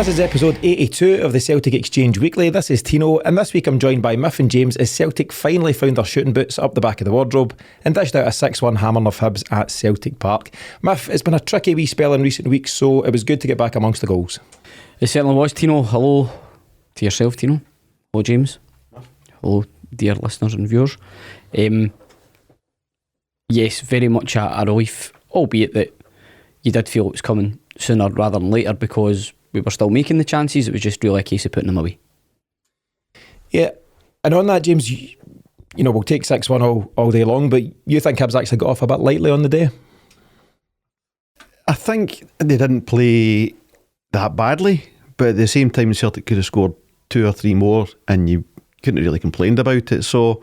This is episode 82 of the Celtic Exchange Weekly. This is Tino, and this week I'm joined by Miff and James as Celtic finally found their shooting boots up the back of the wardrobe and dished out a 6-1 hammering of Hibs at Celtic Park. Miff, it's been a tricky wee spell in recent weeks, so it was good to get back amongst the goals. It certainly was, Tino. Hello to yourself, Tino. Hello, James. Hello, dear listeners and viewers. Yes, very much a relief, albeit that you did feel it was coming sooner rather than later because we were still making the chances. It was just really a case of putting them away. Yeah, and on that, James, you know, we'll take 6-1 all day long, but you think Hibs actually got off a bit lightly on the day? I think they didn't play that badly, but at the same time Celtic could have scored 2 or 3 more and you couldn't have really complained about it. So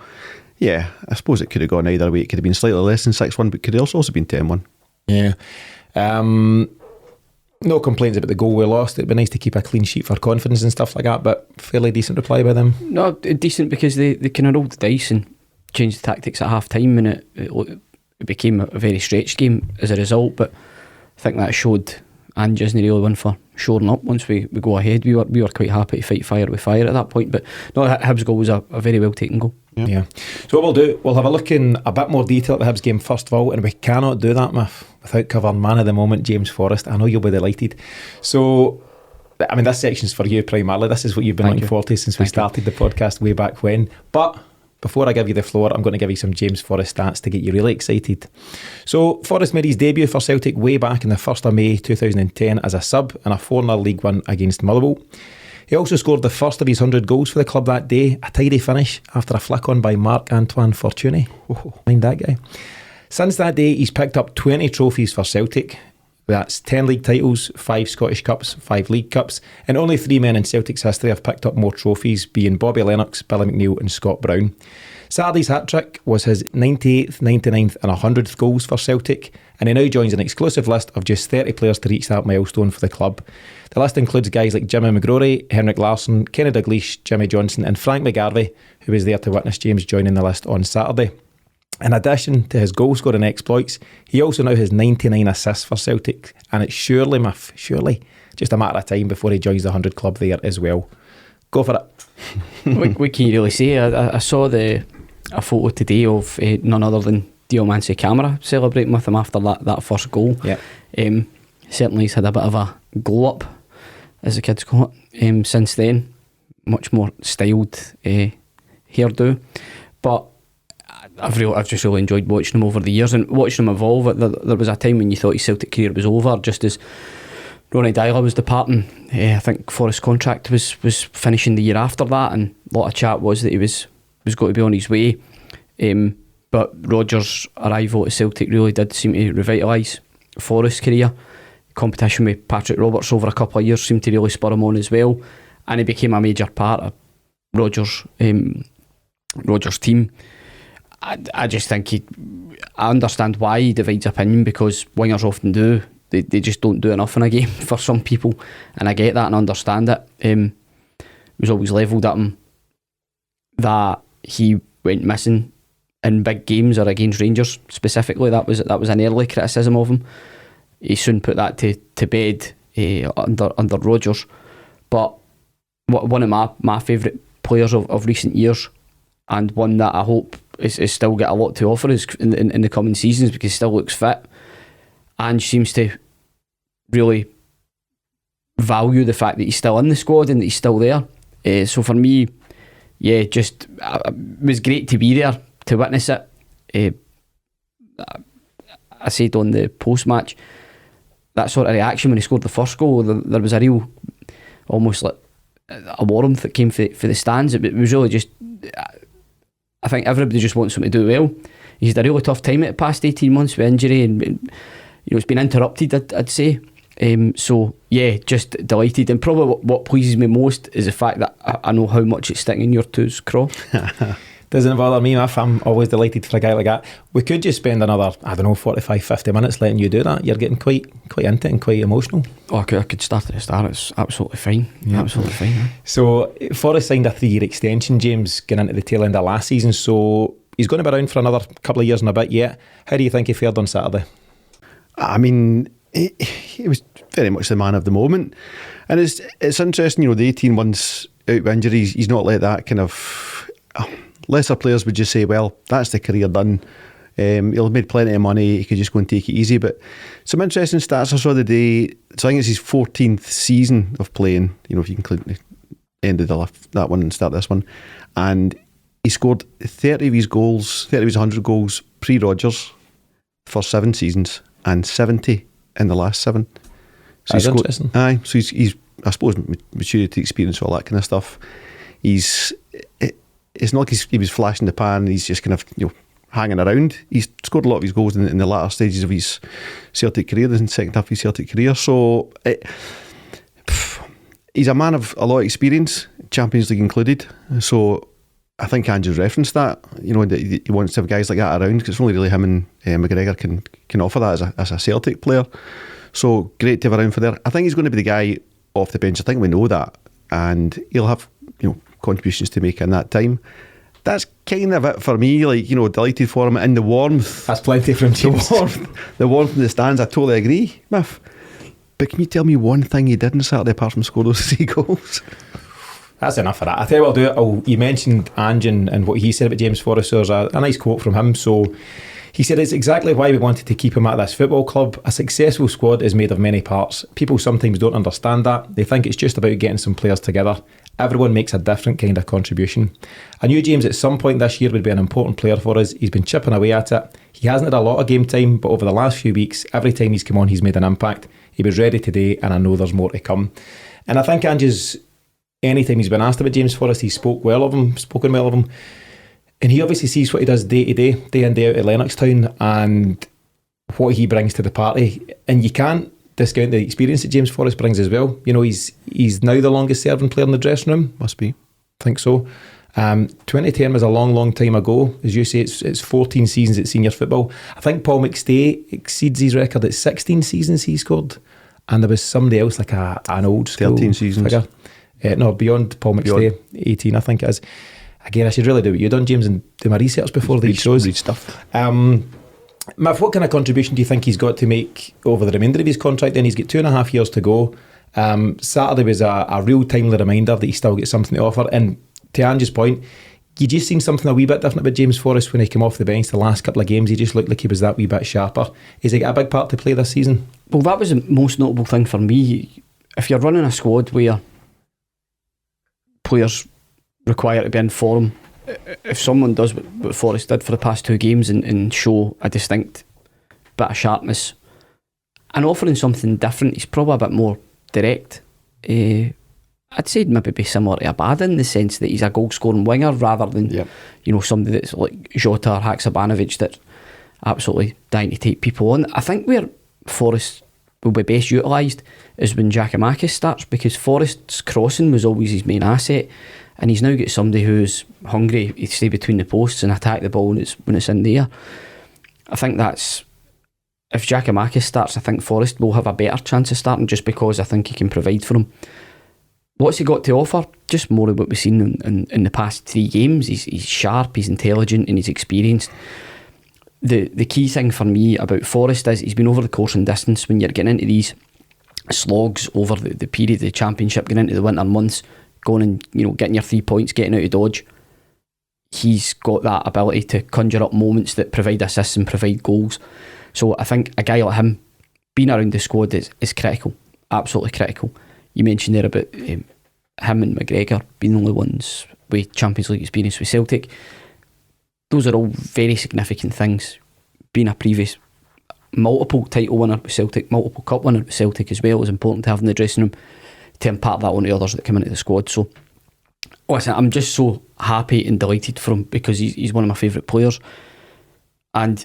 yeah, I suppose it could have gone either way. It could have been slightly less than 6-1, but could have also been 10-1. Yeah. No complaints about the goal we lost. It'd be nice to keep a clean sheet for confidence and stuff like that, but fairly decent reply by them. No, decent because they kind of rolled the dice and changed the tactics at half time, and it became a very stretched game as a result. But I think that showed Ange isn't really one for shoring up once we go ahead. We were quite happy to fight fire with fire at that point. But no, Hibs' goal was a very well taken goal. Yeah. So what we'll do, we'll have a look in a bit more detail at the Hibs game first of all, and we cannot do that without covering man of the moment, James Forrest. I know you'll be delighted. So, I mean, this section's for you primarily. This is what you've been looking forward to since we started the podcast way back when. But before I give you the floor, I'm going to give you some James Forrest stats to get you really excited. So, Forrest made his debut for Celtic way back in the 1st of May 2010 as a sub in a 4-0 League One against Motherwell. He also scored the first of his 100 goals for the club that day, a tidy finish after a flick on by Marc-Antoine Fortuny. Oh, mind that guy. Since that day, he's picked up 20 trophies for Celtic. That's 10 league titles, 5 Scottish Cups, 5 League Cups, and only 3 men in Celtic's history have picked up more trophies, being Bobby Lennox, Billy McNeill and Scott Brown. Saturday's hat-trick was his 98th, 99th and 100th goals for Celtic, and he now joins an exclusive list of just 30 players to reach that milestone for the club. The list includes guys like Jimmy McGrory, Henrik Larsson, Kenny Dalglish, Jimmy Johnson and Frank McGarvey, who was there to witness James joining the list on Saturday. In addition to his goal scoring exploits, he also now has 99 assists for Celtic, and it's surely just a matter of time before he joins the 100 club there as well. Go for it. What can you really say? I saw a photo today of none other than Diomande Camara celebrating with him after that first goal. Yeah. Certainly he's had a bit of a glow up, as the kids call it, since then. Much more styled hairdo. But I've just really enjoyed watching him over the years and watching him evolve. There was a time when you thought his Celtic career was over, just as Ronnie Deila was departing. I think Forrest's contract was finishing the year after that, and a lot of chat was that he was going to be on his way. But Rodgers' arrival at Celtic really did seem to revitalise Forrest's career. Competition with Patrick Roberts over a couple of years seemed to really spur him on as well, and he became a major part of Rodgers' team. I just think I understand why he divides opinion, because wingers often do. They just don't do enough in a game for some people, and I get that and understand it. It was always levelled at him that he went missing in big games or against Rangers specifically. That was an early criticism of him. He soon put that to bed under Rodgers. But one of my favourite players of recent years, and one that I hope is still got a lot to offer is in the coming seasons, because he still looks fit and seems to really value the fact that he's still in the squad and that he's still there. So for me, yeah, it was great to be there to witness it. I said on the post-match, that sort of reaction when he scored the first goal, there was a real, almost like a warmth that came for the stands. It was really just, I think everybody just wants him to do well. He's had a really tough time at the past 18 months with injury, and it's been interrupted, I'd say. So yeah, just delighted, and probably what pleases me most is the fact that I know how much it's sticking in your toes, Craw. Doesn't bother me, Miff. I'm always delighted for a guy like that. We could just spend another, 45-50 minutes letting you do that. You're getting quite into it and quite emotional. I could start at the start. It's absolutely fine. Yeah. Absolutely fine. Yeah. So Forrest signed a 3-year extension, James, getting into the tail end of last season, so he's going to be around for another couple of years and a bit yet. How do you think he fared on Saturday? I mean, he was very much the man of the moment. And it's interesting, you know, the 18 months out with injuries, he's not like that kind of... lesser players would just say, well, that's the career done. He'll have made plenty of money, he could just go and take it easy. But some interesting stats I saw the day. So I think it's his 14th season of playing, you know, if you include the end of that one and start this one. And he scored 30 of his 100 goals pre-Rodgers for 7 seasons and 70 in the last 7. So that's interesting. Aye, so he's I suppose maturity, experience, all that kind of stuff. It's not like he was flashing the pan, he's just kind of, you know, hanging around. He's scored a lot of his goals in the latter stages of his Celtic career, the second half of his Celtic career. So he's a man of a lot of experience, Champions League included. So I think Andrew's referenced that, you know, that he wants to have guys like that around, because it's only really him and McGregor can offer that as a Celtic player. So great to have around for there. I think he's going to be the guy off the bench. I think we know that, and he'll have, you know, contributions to make in that time. That's kind of it for me. Like, you know, delighted for him, and the warmth. That's plenty from James. The warmth in the stands, I totally agree, Miff. But can you tell me one thing he did on Saturday apart from score those 3 goals? That's enough for that. I tell you what I'll do. You mentioned Ange and what he said about James Forrest. So there's a nice quote from him. So he said, it's exactly why we wanted to keep him at this football club. A successful squad is made of many parts. People sometimes don't understand that. They think it's just about getting some players together. Everyone makes a different kind of contribution. I knew James at some point this year would be an important player for us. He's been chipping away at it. He hasn't had a lot of game time, but over the last few weeks, every time he's come on, he's made an impact. He was ready today, and I know there's more to come. And I think Ange's, anytime he's been asked about James Forrest, he's spoken well of him. And he obviously sees what he does day to day, day in, day out at Lennoxtown, and what he brings to the party. And you can't discount the experience that James Forrest brings as well. You know, he's now the longest serving player in the dressing room. Must be. I think so. 2010 was a long time ago. As you say, it's 14 seasons at senior football. I think Paul McStay exceeds his record at 16 seasons he scored. And there was somebody else, like an old school 13 seasons. Figure. No, beyond Paul McStay, 18 I think it is. Again, I should really do what you've done, James, and do my research before these shows. Read stuff. Matt, what kind of contribution do you think he's got to make over the remainder of his contract? Then he's got 2.5 years to go. Saturday was a real timely reminder that he still gets something to offer. And to Ange's point, you just seen something a wee bit different about James Forrest when he came off the bench the last couple of games. He just looked like he was that wee bit sharper. Is he got a big part to play this season? Well, that was the most notable thing for me. If you're running a squad where players require to be in form, if someone does what Forrest did for the past 2 games and show a distinct bit of sharpness and offering something different, he's probably a bit more direct. I'd say maybe be similar to Abada in the sense that he's a goal scoring winger rather than you know, somebody that's like Jota or Hackšabanović that absolutely dying to take people on. I think where Forrest will be best utilised is when Jamesie starts, because Forrest's crossing was always his main asset, and he's now got somebody who's hungry to stay between the posts and attack the ball when it's in the air. I think that's, if Jamesie starts, I think Forrest will have a better chance of starting, just because I think he can provide for him. What's he got to offer? Just more of what we've seen in the past 3 games. He's sharp, he's intelligent, and he's experienced. The key thing for me about Forrest is he's been over the course and distance. When you're getting into these slogs over the period of the Championship, getting into the winter months, going and, you know, getting your 3 points, getting out of dodge, he's got that ability to conjure up moments that provide assists and provide goals. So I think a guy like him being around the squad is critical, absolutely critical. You mentioned there about him and McGregor being the only ones with Champions League experience with Celtic. Those are all very significant things. Being a previous multiple title winner with Celtic, multiple cup winner with Celtic as well, is important to have in the dressing room to impart that on the others that come into the squad. So listen, I'm just so happy and delighted for him, because he's one of my favourite players, and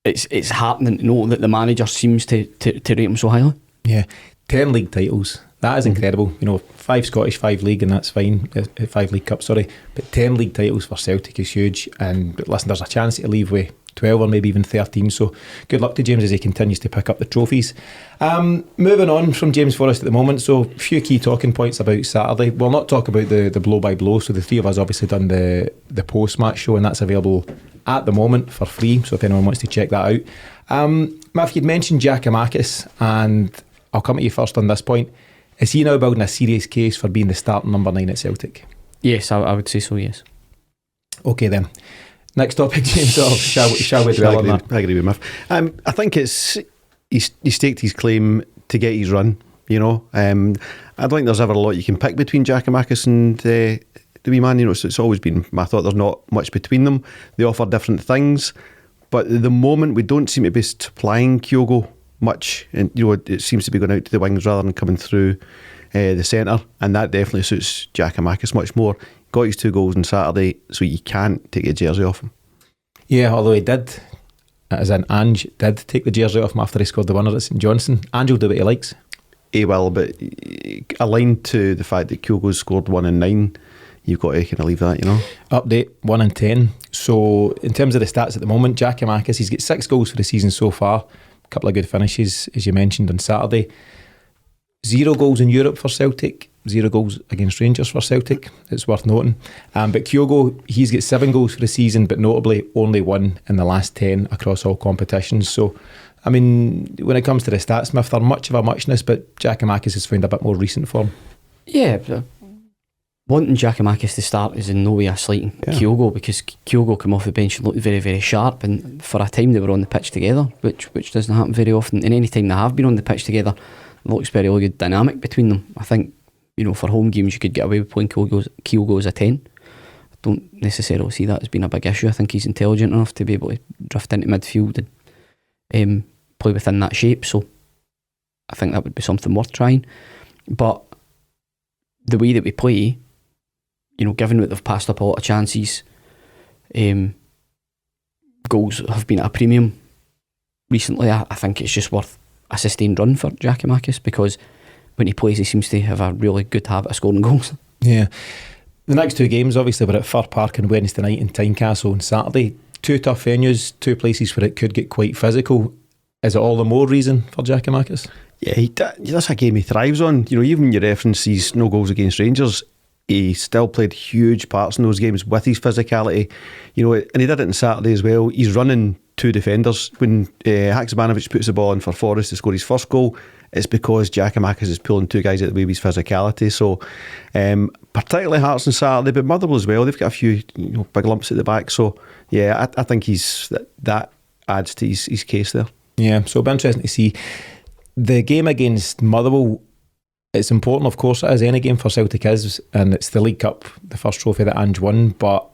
it's heartening to know that the manager seems to rate him so highly. Yeah, 10 league titles. That is incredible. You know, 5 Scottish, 5 league, and that's fine. 5 League Cup, sorry. But 10 league titles for Celtic is huge. And listen, there's a chance to leave with 12 or maybe even 13. So good luck to James as he continues to pick up the trophies. Moving on from James Forrest at the moment. So a few key talking points about Saturday. We'll not talk about the blow by blow. So the 3 of us obviously done the post-match show, and that's available at the moment for free, so if anyone wants to check that out. Matt, you'd mentioned Giakoumakis, and I'll come to you first on this point. Is he now building a serious case for being the starting number 9 at Celtic? Yes, I would say so, yes. Okay then. Next topic, James. Shall we dwell on that? I agree with Miff. I think it's he staked his claim to get his run. I don't think there's ever a lot you can pick between Giakoumakis and the wee man. It's always been my thought. There's not much between them. They offer different things, but at the moment we don't seem to be supplying Kyogo much, and it seems to be going out to the wings rather than coming through the centre, and that definitely suits Giakoumakis much more. Got his 2 goals on Saturday, so you can't take the jersey off him. Yeah, although he did, as in Ange did take the jersey off him after he scored the winner at St Johnstone. Ange will do what he likes. He will, but aligned to the fact that Kyogo's scored 1 in 9, you've got to kind of leave that, Update, 1 in 10. So in terms of the stats at the moment, Giakoumakis, he's got 6 goals for the season so far. A couple of good finishes, as you mentioned, on Saturday. 0 goals in Europe for Celtic. 0 goals against Rangers for Celtic, it's worth noting. But Kyogo, he's got 7 goals for the season, but notably only 1 in the last 10 across all competitions. So, when it comes to the stats, Smith, they're much of a muchness, but Giakoumakis has found a bit more recent form. Yeah, but wanting Giakoumakis to start is in no way a slighting Kyogo, because Kyogo came off the bench and looked very, very sharp, and for a time they were on the pitch together, which doesn't happen very often. And any time they have been on the pitch together, it looks very good dynamic between them. I think, for home games you could get away with playing Kyogo as a 10. I don't necessarily see that as being a big issue. I think he's intelligent enough to be able to drift into midfield and play within that shape, so I think that would be something worth trying. But the way that we play, given that they've passed up a lot of chances, goals have been at a premium recently, I think it's just worth a sustained run for Giakoumakis, because when he plays he seems to have a really good habit of scoring goals. Yeah. The next 2 games obviously were at Fir Park on Wednesday night and Tynecastle on Saturday. 2 tough venues, 2 places where it could get quite physical. Is it all the more reason for Giakoumakis? Yeah, that's a game he thrives on. Even when you reference his no goals against Rangers, he still played huge parts in those games with his physicality. And he did it on Saturday as well. He's running 2 defenders. When Hackšabanović puts the ball in for Forrest to score his first goal, it's because Giakoumakis is pulling 2 guys out of the way with his physicality. So particularly Hearts on Saturday, but Motherwell as well. They've got a few big lumps at the back. So yeah, I think that adds to his case there. Yeah, so it'll be interesting to see. The game against Motherwell, it's important, of course, as any game for Celtic is, and it's the League Cup, the first trophy that Ange won, but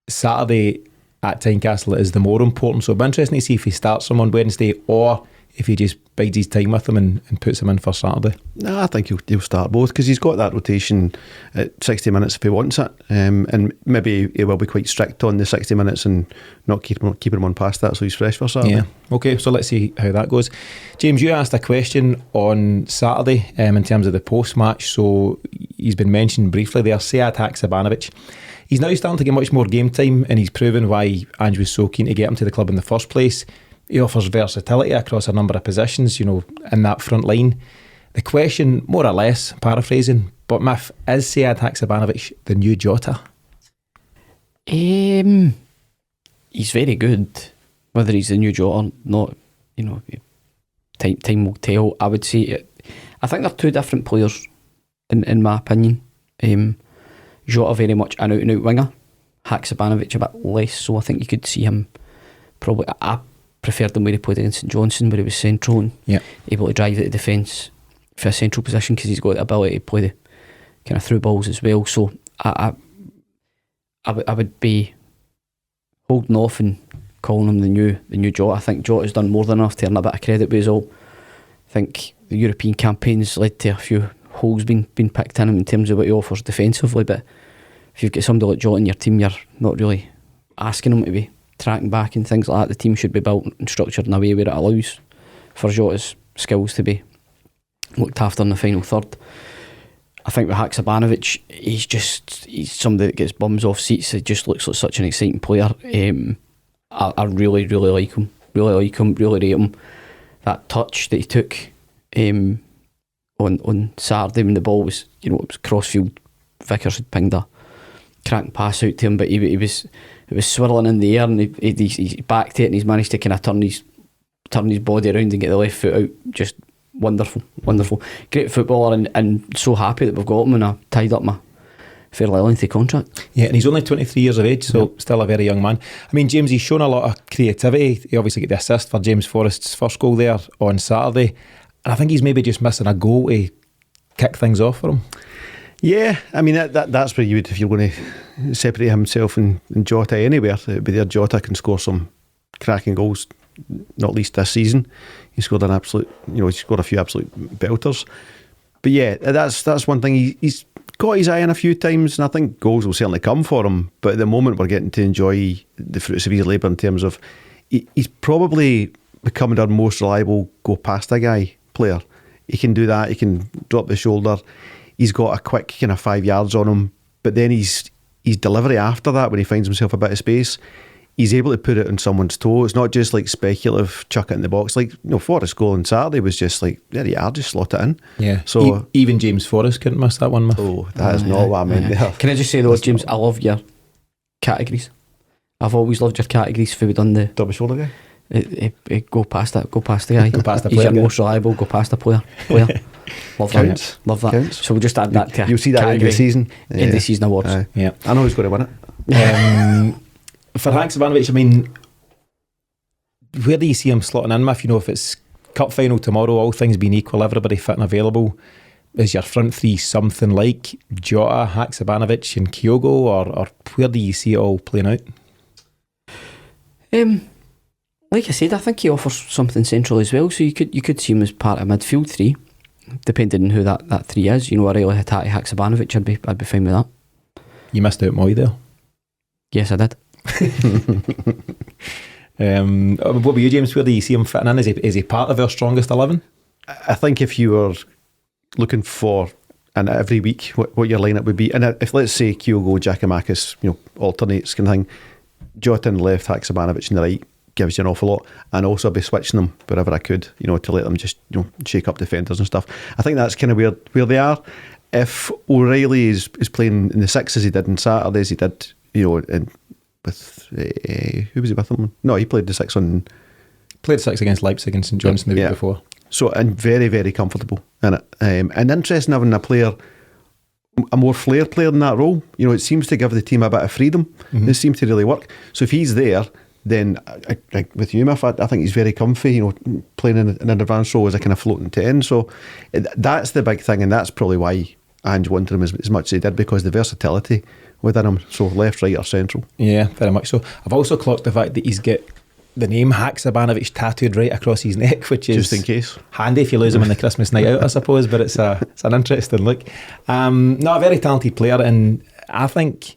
Saturday at Tynecastle is the more important. So it'll be interesting to see if he starts him on Wednesday or if he just bides his time with them and puts him in for Saturday. No, I think he'll start both, because he's got that rotation at 60 minutes if he wants it, and maybe he will be quite strict on the 60 minutes and not keeping him on past that, so he's fresh for Saturday. Yeah, okay, so let's see how that goes. James, you asked a question on Saturday in terms of the post-match, so he's been mentioned briefly there, Hackšabanović. He's now starting to get much more game time, and he's proven why Ange was so keen to get him to the club in the first place. He offers versatility across a number of positions, in that front line. The question, more or less, paraphrasing, but Miff, is Hackšabanović the new Jota? He's very good. Whether he's the new Jota or not, time will tell. I would say I think they're 2 different players in my opinion. Jota very much an out and out winger. Hackšabanović a bit less, so I think you could see him probably. I preferred him where he played against St Johnstone, where he was central and able to drive the defence for a central position, because he's got the ability to play the kind of through balls as well. So I would be holding off and calling him the new Jota. I think Jota's done more than enough to earn a bit of credit with us all. I think the European campaign's led to a few holes being picked in him in terms of what he offers defensively, but if you've got somebody like Jota in your team, you're not really asking him to be tracking back and things like that. The team should be built and structured in a way where it allows for Jota's skills to be looked after in the final third. I think with Hackšabanović, he's somebody that gets bums off seats. He just looks like such an exciting player. I really like him. Really rate him. That touch that he took on Saturday when the ball was, it was crossfield. Vickers had pinged a cracking pass out to him, but he was swirling in the air, and he backed it, and he's managed to kind of turn his body around and get the left foot out. Just wonderful. Great footballer, and so happy that we've got him, and I tied up my fairly lengthy contract. Yeah, and he's only 23 years of age, so still a very young man. I mean, James, he's shown a lot of creativity. He obviously got the assist for James Forrest's first goal there on Saturday, and I think he's maybe just missing a goal to kick things off for him. Yeah, I mean that's where you would, if you're going to separate himself and Jota anywhere, it would be there. Jota can score some cracking goals, not least this season. He scored an absolute, he scored a few absolute belters. But yeah, that's one thing. He's got his eye on a few times, and I think goals will certainly come for him. But at the moment, we're getting to enjoy the fruits of his labour in terms of he's probably becoming our most reliable go past a guy player. He can do that. He can drop the shoulder. He's got a quick kind of 5 yards on him, but then his delivery after that, when he finds himself a bit of space, he's able to put it on someone's toe. It's not just like speculative chuck it in the box. Like, Forrest's goal on Saturday was just like, there you are, just slot it in. Yeah. So even James Forrest couldn't miss that one. Oh, that is not what I meant there. Can I just say though, James, I love your categories. I've always loved your categories. If we've done the double shoulder guy. Go past that. Go past the guy. Go past the He's player. your most reliable. Go past the player. Love Counts. that. Love that. Counts. So we'll just add that to You'll see that in the season. In the season awards. Yeah. I know who's going to win it. For Hackšabanović, I mean, where do you see him slotting in, Miff? If it's cup final tomorrow, all things being equal, everybody fit and available, is your front three something like Jota, Hackšabanović and Kyogo, or where do you see it all playing out? Like I said, I think he offers something central as well, so you could see him as part of midfield three, depending on who that three is. Aurelio Hatate, Hackšabanović, I'd be fine with that. You missed out Moy there. Yes, I did. What about you, James? Where do you see him fitting in? Is he part of our strongest 11? I think if you were looking for, and every week, what your lineup would be, and if let's say Kyogo, Giakoumakis, alternates kind of thing, Jota on the left, Hackšabanović on the right, gives you an awful lot. And also I'd be switching them wherever I could, to let them just shake up defenders and stuff. I think that's kind of where they are. If O'Reilly is playing in the six as he did on Saturdays, he did, with who was he with him? No, he played the six played six against Leipzig and St Johnstone the week before. So, and very, very comfortable in it. And interesting having a player, a more flair player in that role. It seems to give the team a bit of freedom. Mm-hmm. It seems to really work. So if he's there, then I with you, Miff, I think he's very comfy, playing in an advanced role as a kind of floating 10. So that's the big thing, and that's probably why Ange wanted him as much as he did, because the versatility within him. So left, right or central. Yeah, very much so. I've also clocked the fact that he's got the name Hackšabanović tattooed right across his neck, which is just in case handy if you lose him on the Christmas night out, I suppose, but it's an interesting look. No, a very talented player, and I think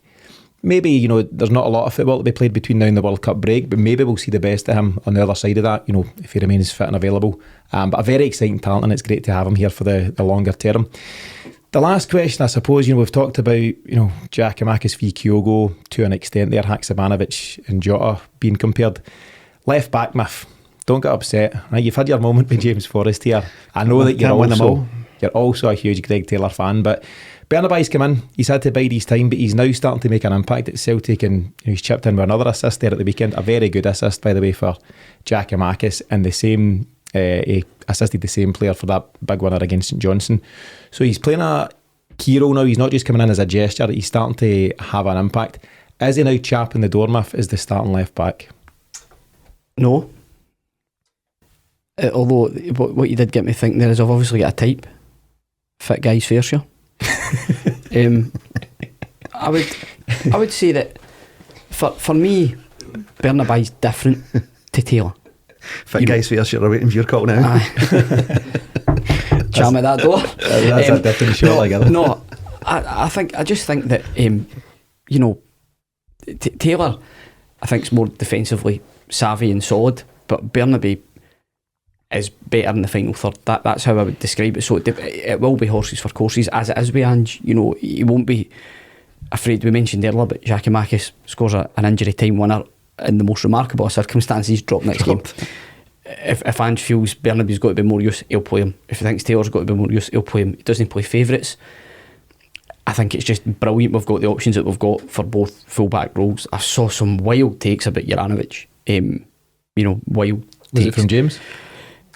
maybe, there's not a lot of football to be played between now and the World Cup break, but maybe we'll see the best of him on the other side of that, if he remains fit and available. But a very exciting talent, and it's great to have him here for the longer term. The last question, I suppose, we've talked about, Giakoumakis v Kyogo to an extent there, Hackšabanović and Jota being compared. Left back, Miff, don't get upset. Right, you've had your moment with James Forrest here. I know that you're also a huge Greg Taylor fan, but Bernabei's come in, he's had to bide his time, but he's now starting to make an impact at Celtic, and he's chipped in with another assist there at the weekend, a very good assist, by the way, for Giakoumakis, and the same, he assisted the same player for that big winner against St Johnstone. So he's playing a key role now. He's not just coming in as a gesture, he's starting to have an impact. Is he now chapping the door, Miff, as the starting left back? No. Although what you did get me thinking there is I've obviously got a type. Fit guy's fair share. I would say that for me, Bernabei's different to Taylor. Fit guy's fair share, waiting for your call now. Jam at that door. That's a different shot altogether. No, I just think that Taylor, I think, is more defensively savvy and solid, but Bernabei is better in the final third. That's how I would describe it. So it will be horses for courses, as it is with Ange. He won't be afraid. We mentioned earlier, but Giakoumakis scores an injury time winner in the most remarkable of circumstances, drop next game. If Ange feels Bernabei's got to be more use, he'll play him. If he thinks Taylor's got to be more use, he'll play him. He doesn't play favourites. I think it's just brilliant we've got the options that we've got for both full-back roles. I saw some wild takes about Juranović. Wild Was takes. it from James?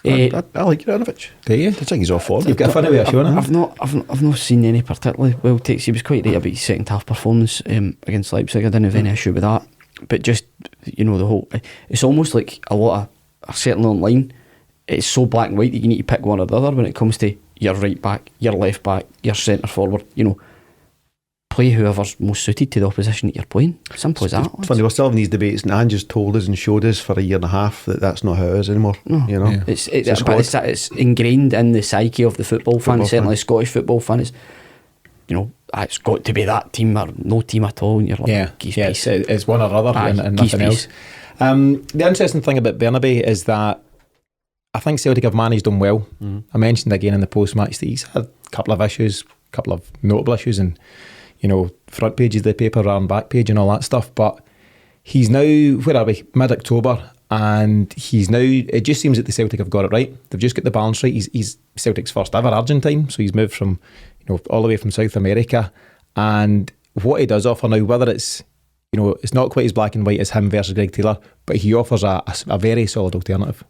I like Juranović. Do you? I think he's off form. You've got a funny way of showing it. I've not seen any particularly wild takes. He was quite right about his second half performance against Leipzig. I didn't have any issue with that. But just, the whole... It's almost like a lot of... Certainly online, it's so black and white that you need to pick one or the other when it comes to your right back, your left back, your centre forward. Play whoever's most suited to the opposition that you're playing. Simple as that. It's funny, we're still having these debates, and Ange has told us and showed us for a year and a half that that's not how it is anymore. No. Yeah. It's ingrained in the psyche of the football fan, certainly Scottish football fan is, it's got to be that team or no team at all. And you're like, it's one or other and nothing else. The interesting thing about Bernabei is that I think Celtic have managed him well. I mentioned again in the post-match that he's had a couple of issues, a couple of notable issues, and front pages of the paper rather than back page and all that stuff. But he's now, where are we? Mid-October, and he's now. It just seems that the Celtic have got it right. They've just got the balance right. He's Celtic's first ever Argentine, so he's moved from, all the way from South America, and what he does offer now, whether it's, it's not quite as black and white as him versus Greg Taylor, but he offers a very solid alternative.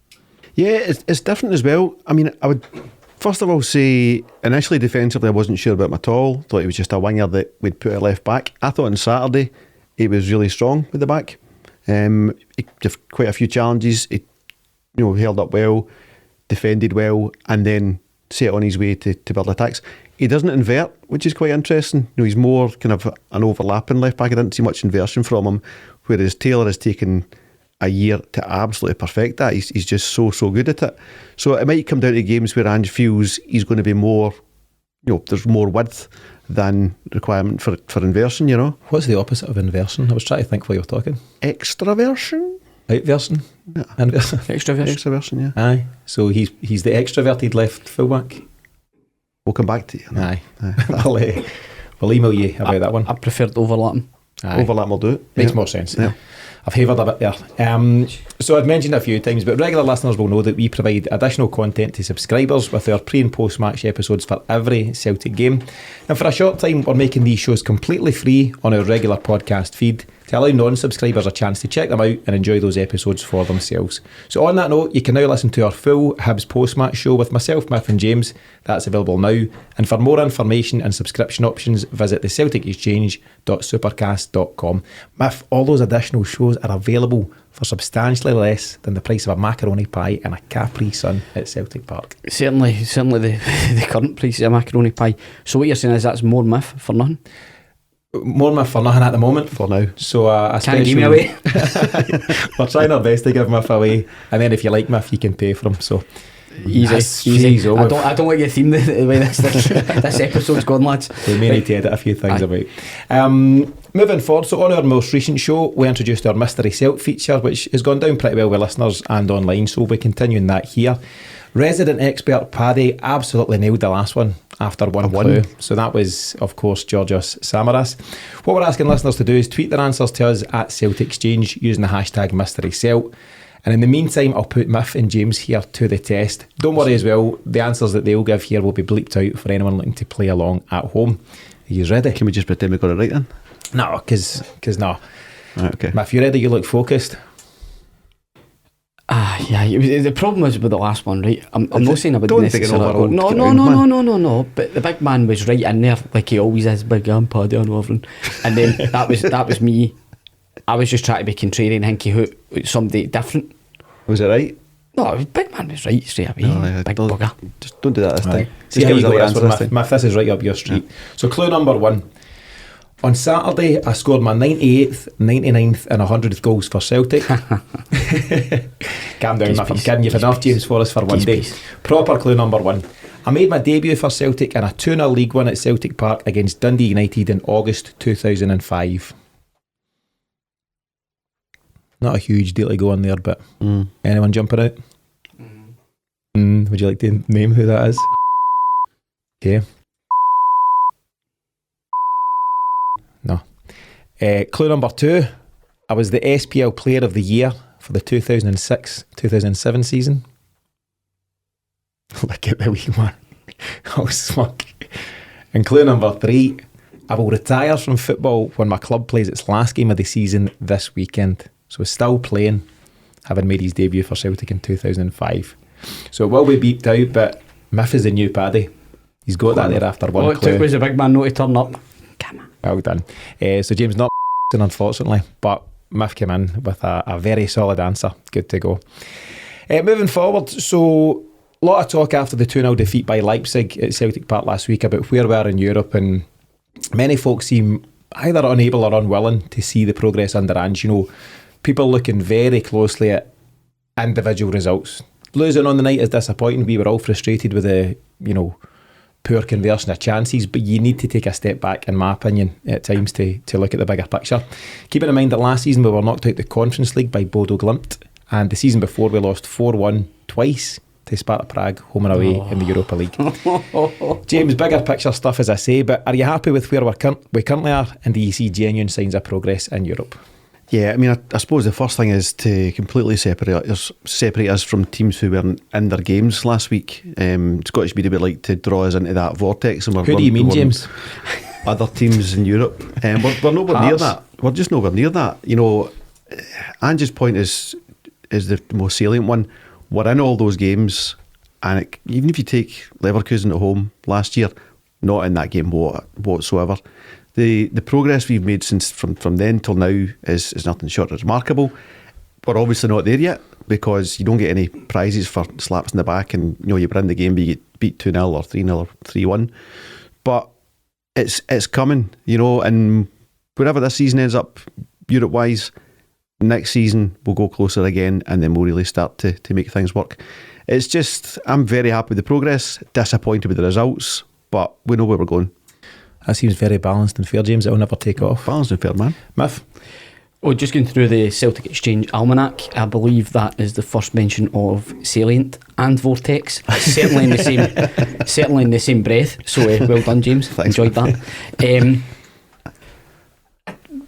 Yeah, it's different as well. I mean, I would first of all say initially defensively I wasn't sure about him at all. Thought he was just a winger that we'd put a left back. I thought on Saturday he was really strong with the back. He had quite a few challenges. He held up well, defended well, and then set on his way to build attacks. He doesn't invert, which is quite interesting. He's more kind of an overlapping left back. I didn't see much inversion from him, whereas Taylor has taken a year to absolutely perfect that. He's just so good at it. So it might come down to games where Ange feels he's going to be more, there's more width than requirement for inversion, What's the opposite of inversion? I was trying to think while you were talking. Extraversion? Outversion? Yeah. Inversion? Extraversion, yeah. Aye. So he's the extroverted left fullback. We'll come back to you. Aye. We'll email you about that one. I preferred overlapping. Aye. Overlap will do it. Makes more sense. Yeah. I've favoured a bit there. So I've mentioned a few times, but regular listeners will know that we provide additional content to subscribers with our pre and post match episodes for every Celtic game. And for a short time, we're making these shows completely free on our regular podcast feed to allow non-subscribers a chance to check them out and enjoy those episodes for themselves. So on that note, you can now listen to our full Hibs post-match show with myself, Miff and James. That's available now. And for more information and subscription options, visit the CelticExchange.supercast.com. Miff, all those additional shows are available for substantially less than the price of a macaroni pie and a Capri Sun at Celtic Park. Certainly the current price of a macaroni pie. So what you're saying is that's more Miff for nothing? More Miff for nothing at the moment. For now. So can't give me away. We're trying our best to give Miff away, and then if you like Miff, you can pay for him. So easy. I don't like your theme the way this episode's gone, lads. We may need to edit a few things about. Moving forward, so on our most recent show, we introduced our Mystery Celt feature, which has gone down pretty well with listeners and online, so we'll be continuing that here. Resident expert Paddy absolutely nailed the last one after one clue. So that was, of course, Georgios Samaras. What we're asking listeners to do is tweet their answers to us at Celtic Exchange using the hashtag MysteryCelt. And in the meantime, I'll put Miff and James here to the test. Don't worry as well, the answers that they'll give here will be bleeped out for anyone looking to play along at home. Are you ready? Can we just pretend we got it right then? No, because no. Right, okay. Miff, you ready? You look focused. Yeah. The problem was with the last one, right? I'm not saying I would necessarily. No. But the big man was right in there, like he always is. Big Paddy and everything. And then that was me. I was just trying to be contrarian and hinky hoot somebody different. Was it right? No, big man was right straight away. No, big bugger. Just don't do that this time. See how you go this one, Miff. This is right up your street. Yeah. So clue number one. On Saturday, I scored my 98th, 99th and 100th goals for Celtic. Calm down, Miff. I'm kidding. You've enough James Forrest for one day. Proper clue number one. I made my debut for Celtic in a 2-0 league win at Celtic Park against Dundee United in August 2005. Not a huge deal to go on there, but anyone jumping out? Would you like to name who that is? Okay. No. Clue number two. I was the SPL Player of the Year for the 2006-2007 season. Look at the wee man. Oh, smug. And clue number three. I will retire from football when my club plays its last game of the season this weekend. So he's still playing, having made his debut for Celtic in 2005. So it will be beeped out, but Miff is the new paddy. He's got that there after one All it clue. took was a big man not to turn up. Come on. Well done. So James not unfortunately, but Miff came in with a very solid answer. Good to go. Moving forward, so a lot of talk after the 2-0 defeat by Leipzig at Celtic Park last week about where we are in Europe, and many folks seem either unable or unwilling to see the progress under Ange. You know, people looking very closely at individual results. Losing on the night is disappointing. We were all frustrated with the, poor conversion of chances, but you need to take a step back, in my opinion, at times to look at the bigger picture. Keeping in mind that last season we were knocked out the Conference League by Bodo Glimt, and the season before we lost 4-1 twice to Sparta Prague, home and away in the Europa League. James, bigger picture stuff as I say, but are you happy with where we currently are, and do you see genuine signs of progress in Europe? Yeah, I mean, I suppose the first thing is to completely separate us from teams who weren't in their games last week. Scottish media would like to draw us into that vortex. And Who do you mean, James? Other teams in Europe. We're nowhere near that. We're just nowhere near that. Ange's point is the most salient one. We're in all those games, and even if you take Leverkusen at home last year, not in that game whatsoever. The progress we've made since from then till now is nothing short of remarkable. We're obviously not there yet, because you don't get any prizes for slaps in the back, and you were in the game but you get beat 2-0 or 3-0 or 3-1. But it's coming, and wherever this season ends up Europe wise, next season we'll go closer again, and then we'll really start to make things work. It's just, I'm very happy with the progress, disappointed with the results, but we know where we're going. That seems very balanced and fair, James. It'll never take off. Balanced and fair, man. Miff? Just going through the Celtic Exchange Almanac, I believe that is the first mention of salient and vortex. Certainly in the same breath. So well done, James. Thanks, enjoyed that.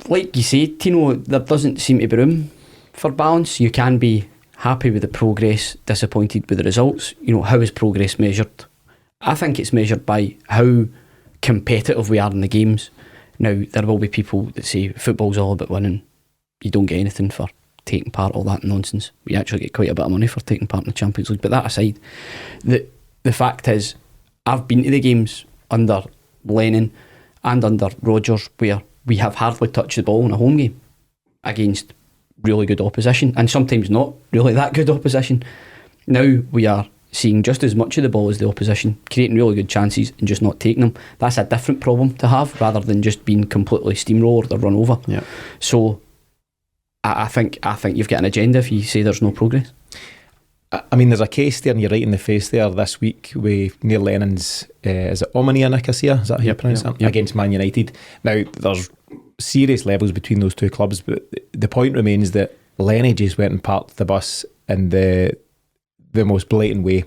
Like you say, Tino, there doesn't seem to be room for balance. You can be happy with the progress, disappointed with the results. How is progress measured? I think it's measured by how competitive we are in the games. Now, there will be people that say football's all about winning. You don't get anything for taking part, all that nonsense. We actually get quite a bit of money for taking part in the Champions League. But that aside, the fact is, I've been to the games under Lennon and under Rodgers where we have hardly touched the ball in a home game against really good opposition, and sometimes not really that good opposition. Now we are seeing just as much of the ball as the opposition, creating really good chances and just not taking them. That's a different problem to have, rather than just being completely steamrolled or run over. Yeah. So I think you've got an agenda if you say there's no progress. I mean, there's a case there, and you're right in the face there this week with Neil Lennon's, is it Omonia Nicosia? Is that how you pronounce that? Yep. Against Man United. Now, there's serious levels between those two clubs, but the point remains that Lenny just went and parked the bus in the most blatant way.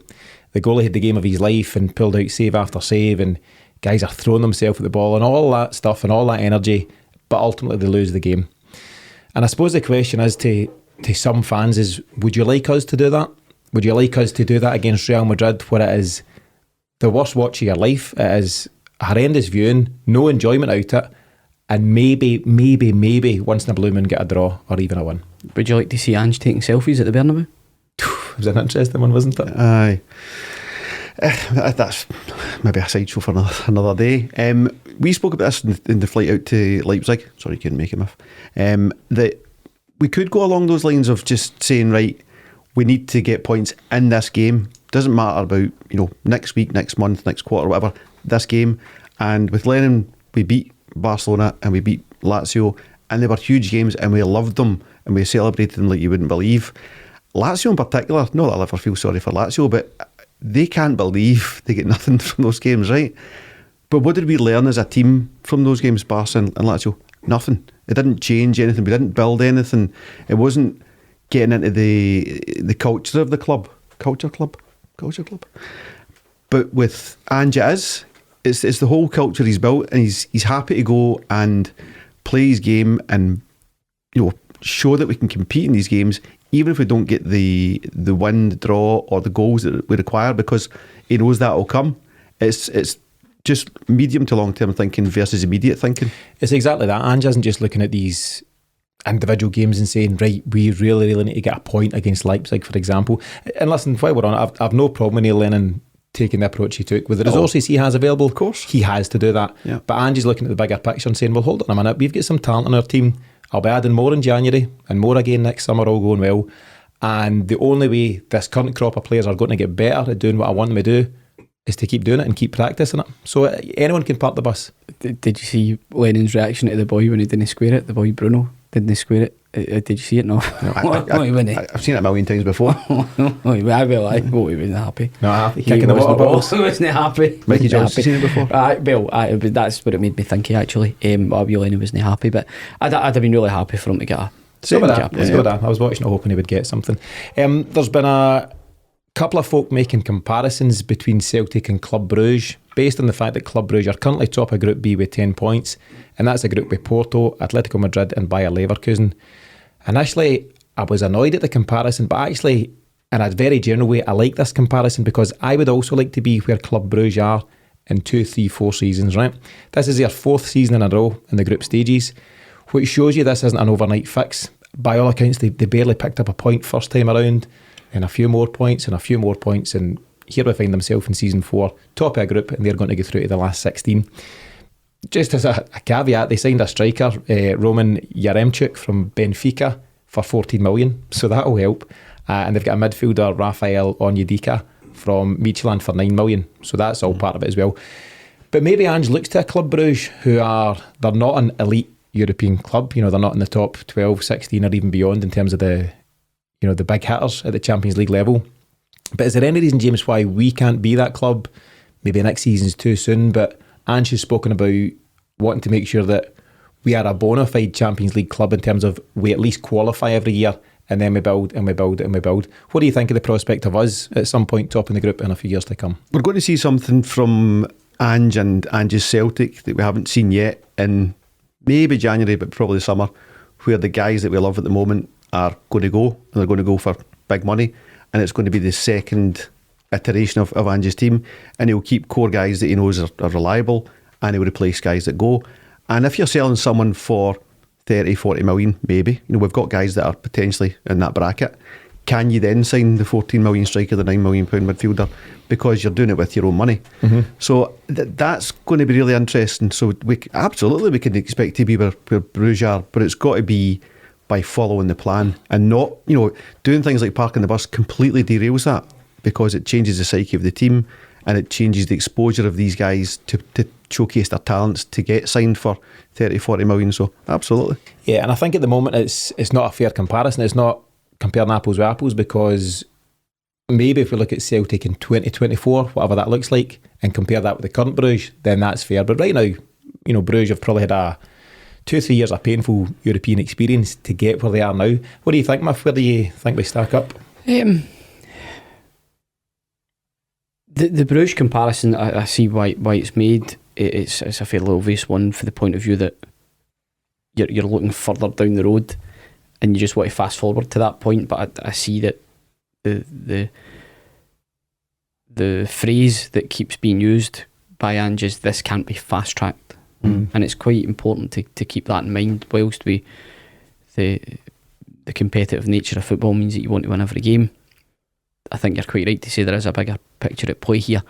The goalie had the game of his life and pulled out save after save, and guys are throwing themselves at the ball and all that stuff and all that energy, but ultimately they lose the game. And I suppose the question is to some fans is, would you like us to do that? Would you like us to do that against Real Madrid, where it is the worst watch of your life? It is horrendous viewing, no enjoyment out it, and maybe once in a blue moon get a draw or even a win. Would you like to see Ange taking selfies at the Bernabeu? It was an interesting one, wasn't it? Aye. That's maybe a sideshow for another day. We spoke about this in the flight out to Leipzig. Sorry, you couldn't make it, Miff. That we could go along those lines of just saying, right, we need to get points in this game. Doesn't matter about next week, next month, next quarter, whatever. This game, and with Lennon, we beat Barcelona and we beat Lazio, and they were huge games, and we loved them and we celebrated them like you wouldn't believe. Lazio in particular, not that I'll ever feel sorry for Lazio, but they can't believe they get nothing from those games, right? But what did we learn as a team from those games, Barca and Lazio? Nothing. It didn't change anything. We didn't build anything. It wasn't getting into the culture of the club. Culture club. But with Ange, it's the whole culture he's built, and he's happy to go and play his game and show that we can compete in these games, even if we don't get the win, the draw, or the goals that we require, because he knows that will come. It's just medium to long term thinking versus immediate thinking. It's exactly that. Ange isn't just looking at these individual games and saying, right, we really need to get a point against Leipzig, for example. And listen, while we're on it, I've no problem with Neil Lennon taking the approach he took with the resources he has available. Of course, he has to do that. Yeah. But Ange's looking at the bigger picture and saying, well, hold on a minute, we've got some talent in our team. I'll be adding more in January and more again next summer, all going well. And the only way this current crop of players are going to get better at doing what I want them to do is to keep doing it and keep practicing it. So anyone can park the bus. Did you see Lennon's reaction to the boy when he didn't square it? The boy Bruno didn't square it. Did you see it? No. I've seen it a million times before. I wasn't happy. Not happy. Kicking the water bottles. He wasn't happy. Mikey Jones, seen it before? That's what it made me think actually. Lennon wasn't happy, but I'd have been really happy for him to get a I was watching it hoping he would get something. There's been a couple of folk making comparisons between Celtic and Club Brugge based on the fact that Club Brugge are currently top of Group B with 10 points, and that's a group with Porto, Atletico Madrid and Bayer Leverkusen. Initially I was annoyed at the comparison, but actually in a very general way I like this comparison because I would also like to be where Club Brugge are in 2, 3, 4 seasons, right? This is their 4th season in a row in the group stages, which shows you this isn't an overnight fix. By all accounts, they barely picked up a point first time around, and a few more points, and here we find themselves in season 4, top of a group, and they're going to go through to the last 16. Just as a caveat, they signed a striker, Roman Yaremchuk from Benfica for 14 million, so that'll help. And they've got a midfielder, Rafael Onyedika from Midtjylland for 9 million, so that's all part of it as well. But maybe Ange looks to a Club Brugge they're not an elite European club, they're not in the top 12, 16 or even beyond in terms of the big hitters at the Champions League level. But is there any reason, James, why we can't be that club? Maybe next season's too soon, but Ange has spoken about wanting to make sure that we are a bona fide Champions League club in terms of we at least qualify every year, and then we build and we build and we build. What do you think of the prospect of us at some point topping the group in a few years to come? We're going to see something from Ange and Ange's Celtic that we haven't seen yet in maybe January, but probably summer, where the guys that we love at the moment are going to go, and they're going to go for big money, and it's going to be the second iteration of Ange's team, and he'll keep core guys that he knows are reliable, and he'll replace guys that go. And if you're selling someone for 30, 40 million, maybe, we've got guys that are potentially in that bracket. Can you then sign the 14 million striker, the £9 million midfielder, because you're doing it with your own money? Mm-hmm. So that's going to be really interesting. So we can expect to be where Bruges are, but it's got to be by following the plan and not, doing things like parking the bus completely derails that, because it changes the psyche of the team and it changes the exposure of these guys to showcase their talents to get signed for 30, 40 million. So absolutely. Yeah, and I think at the moment it's not a fair comparison. It's not comparing apples with apples, because maybe if we look at Celtic in 2024, whatever that looks like, and compare that with the current Bruges, then that's fair. But right now, Bruges have probably had 2-3 years of painful European experience to get where they are now. What do you think, Miff? Where do you think we stack up? The Bruges comparison, I see why it's made. It's a fairly obvious one for the point of view that you're looking further down the road and you just want to fast forward to that point. But I see that the phrase that keeps being used by Ange is this can't be fast tracked, and it's quite important to keep that in mind. Whilst the competitive nature of football means that you want to win every game, I think you're quite right to say there is a bigger picture at play here.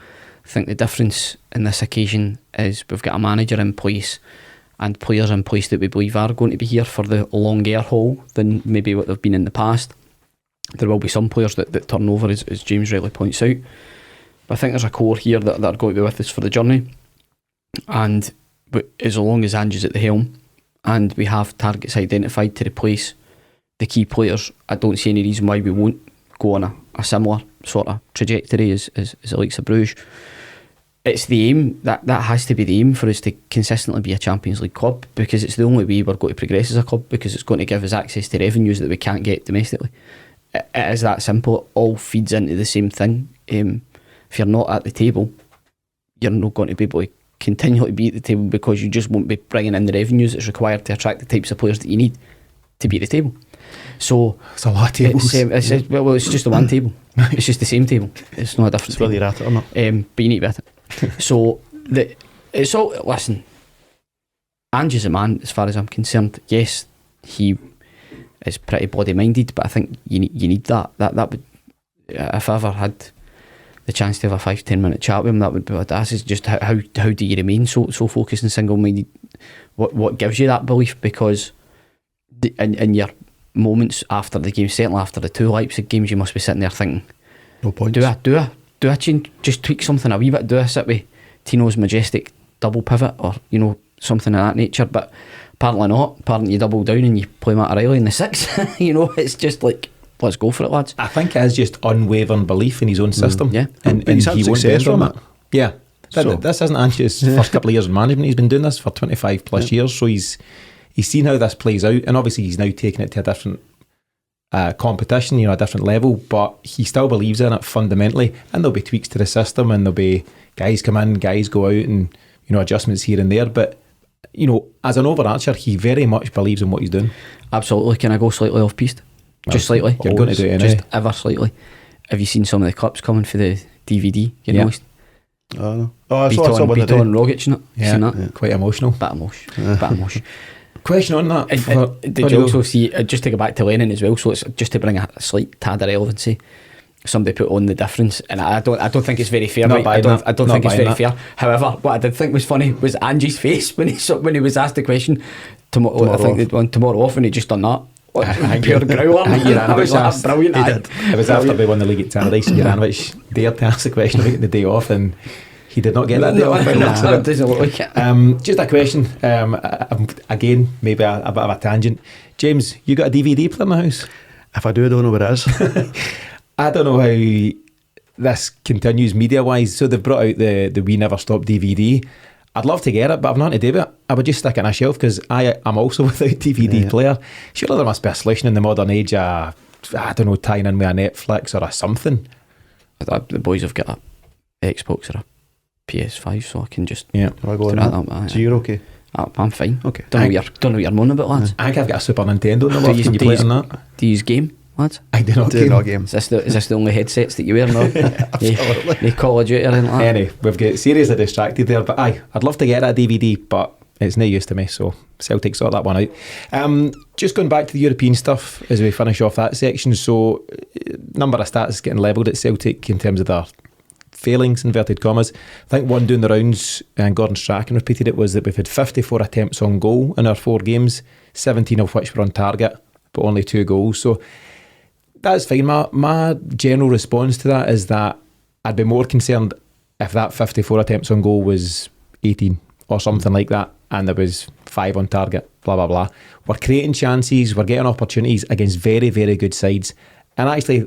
I think the difference in this occasion is we've got a manager in place and players in place that we believe are going to be here for the longer haul than maybe what they've been in the past. There will be some players that turn over, as James rightly points out, but I think there's a core here that are going to be with us for the journey. And as long as Ange is at the helm and we have targets identified to replace the key players, I don't see any reason why we won't go on a similar sort of trajectory as the likes of Bruges. It's the aim, that has to be the aim for us to consistently be a Champions League club, because it's the only way we're going to progress as a club, because it's going to give us access to revenues that we can't get domestically. It is that simple. It all feeds into the same thing. If you're not at the table, you're not going to be able to continually be at the table, because you just won't be bringing in the revenues that's required to attract the types of players that you need to be at the table. So it's a lot of tables. It's just the one table. It's just the same table. It's not a different whether you're at it or not. but you need to be at it. So It's all, listen, Ange is a man as far as I'm concerned. Yes, he is pretty body minded, but I think you need that would, if I ever had the chance to have a 5-10 minute chat with him, that would be what I ask, is just how do you remain so focused and single minded? What gives you that belief? Because in your moments after the game, certainly after the 2 Leipzig games, you must be sitting there thinking, no point. Do I change, just tweak something a wee bit? Do I sit with Tino's majestic double pivot, or something of that nature? But apparently not. Apparently you double down and you play Matt O'Reilly in the 6. It's just like, let's go for it, lads. I think it is just unwavering belief in his own system. Yeah. And he's had he won't success bend on from it. Yeah. This isn't Ange's first couple of years in management. He's been doing this for 25 plus years, so he's seen how this plays out, and obviously he's now taking it to a different competition, a different level, but he still believes in it fundamentally, and there'll be tweaks to the system, and there'll be guys come in, guys go out, and adjustments here and there, but as an overarcher, he very much believes in what he's doing. Absolutely. Can I go slightly off piste? Just slightly. You're going to do it anyway. Just ever slightly. Have you seen some of the clips coming for the DVD? Noticed? Oh, I saw one Beaton and Rogic, seen that? Yeah, quite emotional. Bit emotion. Question on that. Did you also see, just to go back to Lennon as well, so it's just to bring a slight tad of relevancy, somebody put on the difference, and I don't think it's very fair. Not right? I don't think it's very that. fair. However, what I did think was funny was Angie's face when he was asked the question tomorrow. I think they'd won tomorrow off, and he just done that. Pure growler. Juranović Brilliant. He did. It was after they won the league at Tynecastle. Juranović dared to ask the question about the day off, and he did not get that day off. It doesn't look like it. Just a question. Again, maybe a bit of a tangent. James, you got a DVD player in the house? If I do, I don't know what it is. I don't know how this continues media-wise. So they've brought out the We Never Stop DVD. I'd love to get it, but I've nothing to do with it. I would just stick it on a shelf, because I'm also without DVD player. Surely there must be a solution in the modern age, I don't know, tying in with a Netflix or a something. The boys have got a Xbox or a PS5, so I can just I go on. So you're okay? I'm fine. Okay. Don't know what you're moaning about, lads. I think I've got a Super Nintendo in the loft. Can you play it on that? Do you use game, lads? I do not game. Is this the only headsets that you wear now? Absolutely. They Call of Duty or anything like that? Anyway, we've got seriously distracted there, but I'd love to get a DVD, but it's no use to me, so Celtic sort that one out. Just going back to the European stuff as we finish off that section, so number of stats getting levelled at Celtic in terms of their failings, inverted commas. I think one doing the rounds, and Gordon Strachan repeated it, was that we've had 54 attempts on goal in our 4 games, 17 of which were on target, but only 2 goals. So that's fine. My general response to that is that I'd be more concerned if that 54 attempts on goal was 18 or something like that, and there was 5 on target, blah, blah, blah. We're creating chances, we're getting opportunities against very, very good sides. And actually,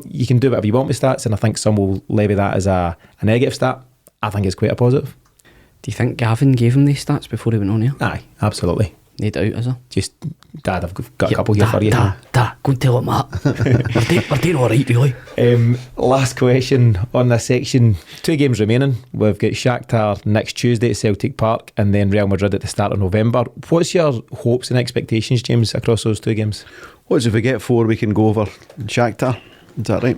you can do whatever you want with stats, and I think some will levy that as a negative stat. I think it's quite a positive. Do you think Gavin gave him these stats before he went on here? Aye, absolutely. No doubt, is there? Just, Dad, I've got a couple here for you. Dad, go and tell him that. We're doing alright, really. Last question on this section. 2 games remaining. We've got Shakhtar next Tuesday at Celtic Park, and then Real Madrid at the start of November. What's your hopes and expectations, James, across those 2 games? What's if we get 4, we can go over Shakhtar? Is that right?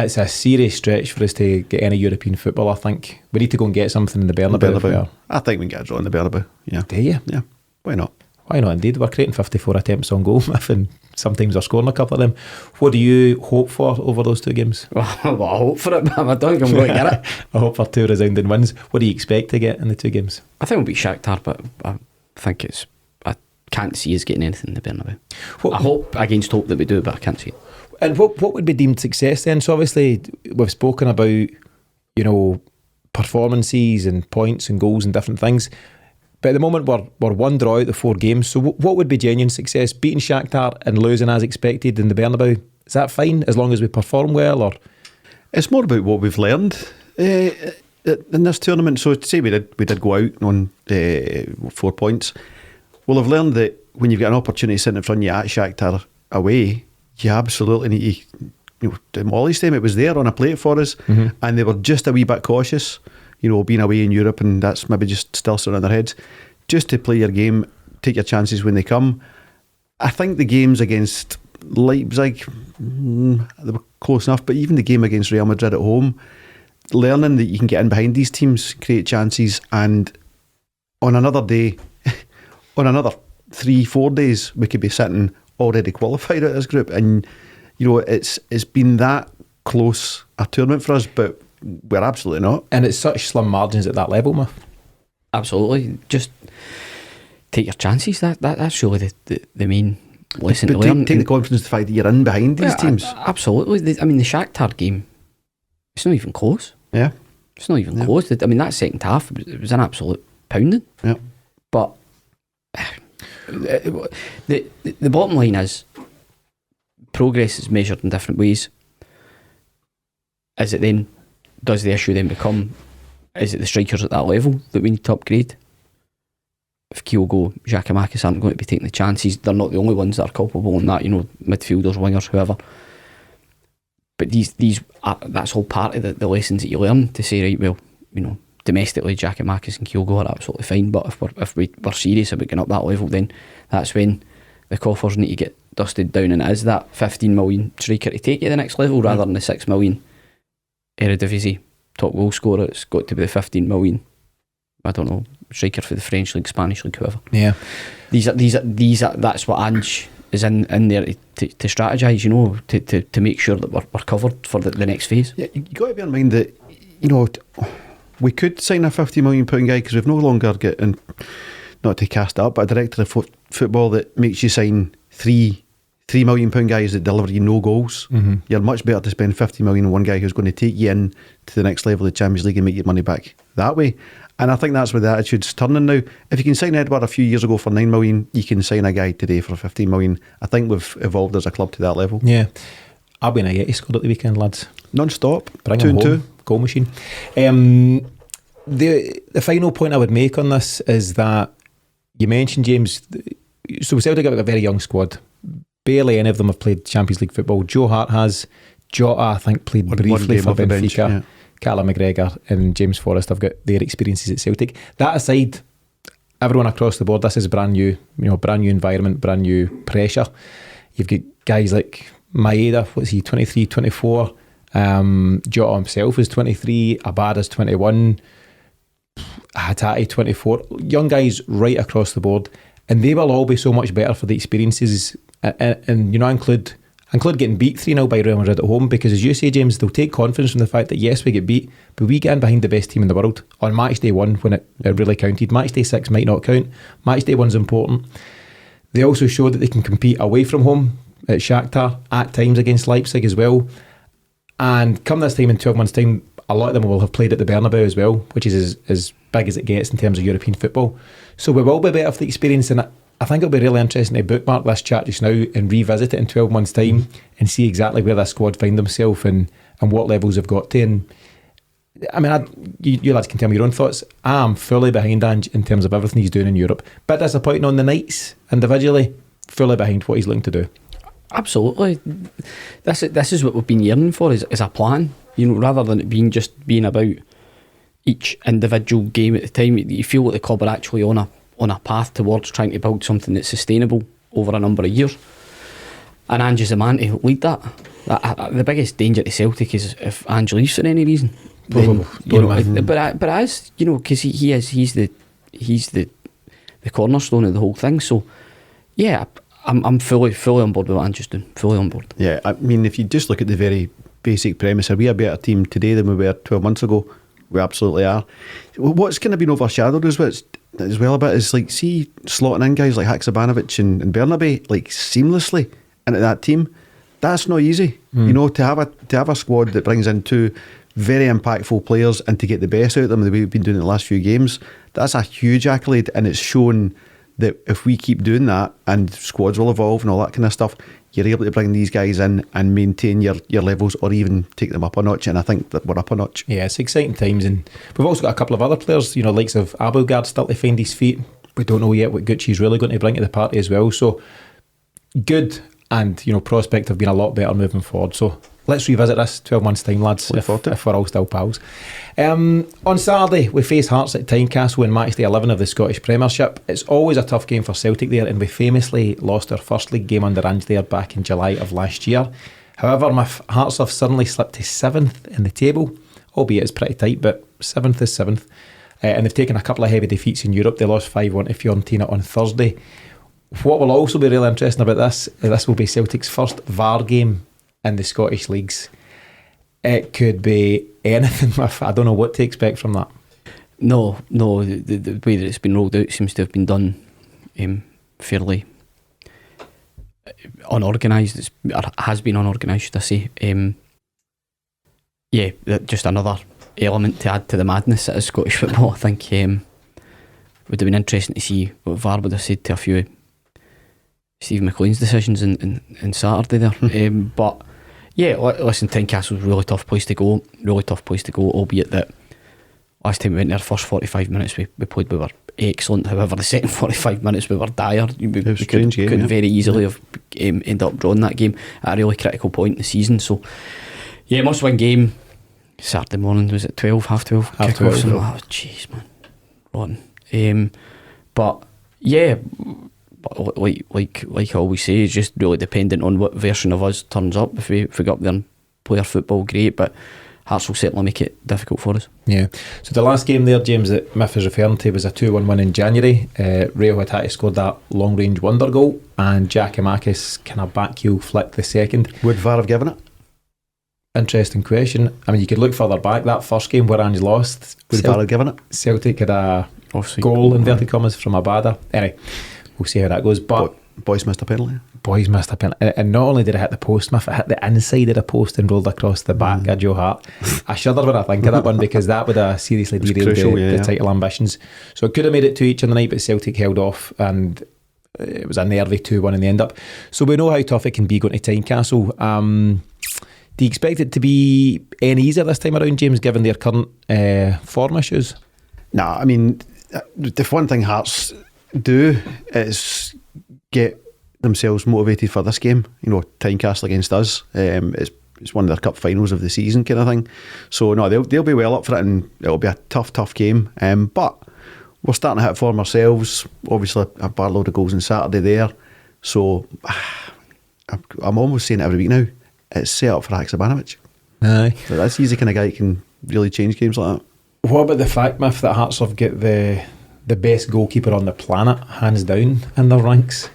It's a serious stretch for us to get any European football, I think. We need to go and get something in the Bernabeu. I think we can get a draw in the Bernabeu. Yeah. Do you? Yeah. Why not? Why not, indeed. We're creating 54 attempts on goal, and sometimes we're scoring a couple of them. What do you hope for over those 2 games? Well, I hope for it, but I don't think I'm going to get it. I hope for 2 resounding wins. What do you expect to get in the 2 games? I think we'll beat Shakhtar, but I think I can't see us getting anything in the Bernabeu. I hope against hope that we do, but I can't see it. And what would be deemed success then? So obviously we've spoken about, performances and points and goals and different things. But at the moment we're 1 draw out the 4 games. So what would be genuine success? Beating Shakhtar and losing as expected in the Bernabeu, is that fine as long as we perform well? Or it's more about what we've learned in this tournament. So say we did go out on 4 points. We'll have learned that when you've got an opportunity sitting in front of you at Shakhtar away, you absolutely need to demolish them. It was there on a plate for us, and they were just a wee bit cautious, being away in Europe, and that's maybe just still sitting in their heads. Just to play your game, take your chances when they come. I think the games against Leipzig, they were close enough, but even the game against Real Madrid at home, learning that you can get in behind these teams, create chances, and on another day, on another 3-4 days, we could be sitting already qualified at this group. And it's been that close a tournament for us, but we're absolutely not. And it's such slim margins at that level, Muff. Absolutely. Just take your chances. That's really the main lesson but to learn. Take the confidence to find that you're in behind these teams. Absolutely. The Shakhtar game, it's not even close. Yeah. It's not even close. That second half, it was an absolute pounding. Yeah. But the bottom line is, progress is measured in different ways. Is it then, does the issue then become, is it the strikers at that level that we need to upgrade? If Kyogo, Giakoumakis aren't going to be taking the chances, they're not the only ones that are culpable in that, midfielders, wingers, whoever. But these that's all part of the lessons that you learn, to say, right, well, domestically Giakoumakis and Kyogo are absolutely fine, but if we're serious about getting up that level, then that's when the coffers need to get dusted down, and it is that 15 million striker to take you to the next level, rather than the 6 million Eredivisie top goal scorer. It's got to be the 15 million, I don't know, striker for the French league, Spanish league, whoever. Yeah, these are that's what Ange is in there to strategise, to make sure that we're covered for the next phase. Yeah, you got to bear in mind that we could sign a £50 million guy, because we've no longer got, and not to cast it up, but a director of football that makes you sign £3 million guys that deliver you no goals. Mm-hmm. You're much better to spend 50 million on one guy who's going to take you in to the next level of the Champions League and make your money back that way. And I think that's where the attitude's turning now. If you can sign Edward a few years ago for 9 million, you can sign a guy today for 15 million. I think we've evolved as a club to that level. Yeah. Albion Ayeti scored at the weekend, lads. Non-stop. Bring 2 him and home. 2. Goal machine. The final point I would make on this is that you mentioned, James, so Celtic have got a very young squad. Barely any of them have played Champions League football. Joe Hart has. Jota, I think, played briefly for Benfica. Yeah. Callum McGregor and James Forrest have got their experiences at Celtic. That aside, everyone across the board, this is brand new, brand new environment, brand new pressure. You've got guys like Maeda, what's he, 23, 24. Jota himself is 23. Abada's 21. Hatate 24. Young guys right across the board, and they will all be so much better for the experiences. And include getting beat 3-0 by Real Madrid at home, because as you say, James, they'll take confidence from the fact that yes, we get beat, but we get in behind the best team in the world on match day 1 when it really counted. Match day 6 might not count. Match day 1's important. They also show that they can compete away from home at Shakhtar, at times against Leipzig as well. And come this time in 12 months' time, a lot of them will have played at the Bernabeu as well, which is as big as it gets in terms of European football. So we will be better for the experience, and I think it'll be really interesting to bookmark this chat just now and revisit it in 12 months' time and see exactly where this squad find themselves and what levels they've got to. And I mean, you lads can tell me your own thoughts. I'm fully behind Ange in terms of everything he's doing in Europe. Bit disappointing on the nights individually, fully behind what he's looking to do. Absolutely. This is what we've been yearning for, is a plan. Rather than it being about each individual game at the time. You feel like the club are actually on a path towards trying to build something that's sustainable over a number of years. And Ange is the man to lead that. The biggest danger to Celtic is if Ange leaves for any reason. Then, but as because he's the cornerstone of the whole thing. So yeah, I'm fully on board with what Ange's doing. Fully on board. Yeah, I mean, if you just look at the very basic premise, are we a better team today than we were 12 months ago? We absolutely are. What's kind of been overshadowed as well a bit is, like, see, slotting in guys like Hackšabanović and Bernabei like seamlessly into that team. That's not easy. To have a squad that brings in 2 very impactful players and to get the best out of them the way we've been doing in the last few games, that's a huge accolade, and it's shown that if we keep doing that, and squads will evolve and all that kind of stuff, you're able to bring these guys in and maintain your levels, or even take them up a notch. And I think that we're up a notch. Yeah, it's exciting times, and we've also got a couple of other players, likes of Abelgard still to find his feet. We don't know yet what Gucci's really going to bring to the party as well. So good, and prospect have been a lot better moving forward. So let's revisit this 12 months' time, lads, if we're all still pals. On Saturday, we face Hearts at Tynecastle in match day 11 of the Scottish Premiership. It's always a tough game for Celtic there, and we famously lost our first league game under Ange there back in July of last year. However, my Hearts have suddenly slipped to 7th in the table albeit it's pretty tight, but 7th is 7th. And they've taken a couple of heavy defeats in Europe. They lost 5-1 to Fiorentina on Thursday. What will also be really interesting about this will be Celtic's first VAR game in the Scottish leagues. It could be anything. I don't know what to expect from that. No, the way that it's been rolled out seems to have been done fairly unorganised. It has been unorganised, should I say. Yeah, just another element to add to the madness that is Scottish football. I think would have been interesting to see what VAR would have said to a few Steve McLean's decisions in Saturday there. But yeah, listen, Tynecastle's a really tough place to go, albeit that last time we went there, first 45 minutes we played, we were excellent. However, the second 45 minutes we were dire. We couldn't very easily have ended up drawing that game at a really critical point in the season. So yeah, must win game. Saturday morning, was it 12, half 12? Half 12. Oh jeez, man, rotten. But yeah, but like I always say, it's just really dependent on what version of us turns up. If we go up there and play our football, great, but Hearts will certainly make it difficult for us. Yeah. So the last game there, James, that Miff is referring to was a 2-1 win in January. Rio Hattati scored that long range wonder goal, and Giacomakis kind of backheel flicked the second. Would VAR have given it? Interesting question. I mean, you could look further back. That first game where Ange lost, would VAR have given it? Celtic had a Offside goal, inverted commas, from Abada. Anyway, we'll see how that goes. But boys missed a penalty. Boys missed a penalty, and not only did it hit the post, Miff, it hit the inside of the post and rolled across the back of Joe Hart. I shudder when I think of that one, because that would have seriously derailed the title ambitions. So it could have made it 2 each on the night, but Celtic held off, and it was a nervy 2-1 in the end up. So we know how tough it can be going to Tynecastle. Do you expect it to be any easier this time around, James, given their current form issues? Nah, I mean, the one thing Hearts do is get themselves motivated for this game. You know, Tynecastle against us. It's one of their cup finals of the season, kind of thing. So no, they'll be well up for it, and it'll be a tough game. But we're starting to hit form ourselves. Obviously, a bar load of goals on Saturday there. So I'm almost saying it every week now. It's set up for Hackšabanović. Aye. But that's the easy kind of guy who can really change games like that. What about the fact, Miff, that Hearts have got the best goalkeeper on the planet, hands down, in their ranks?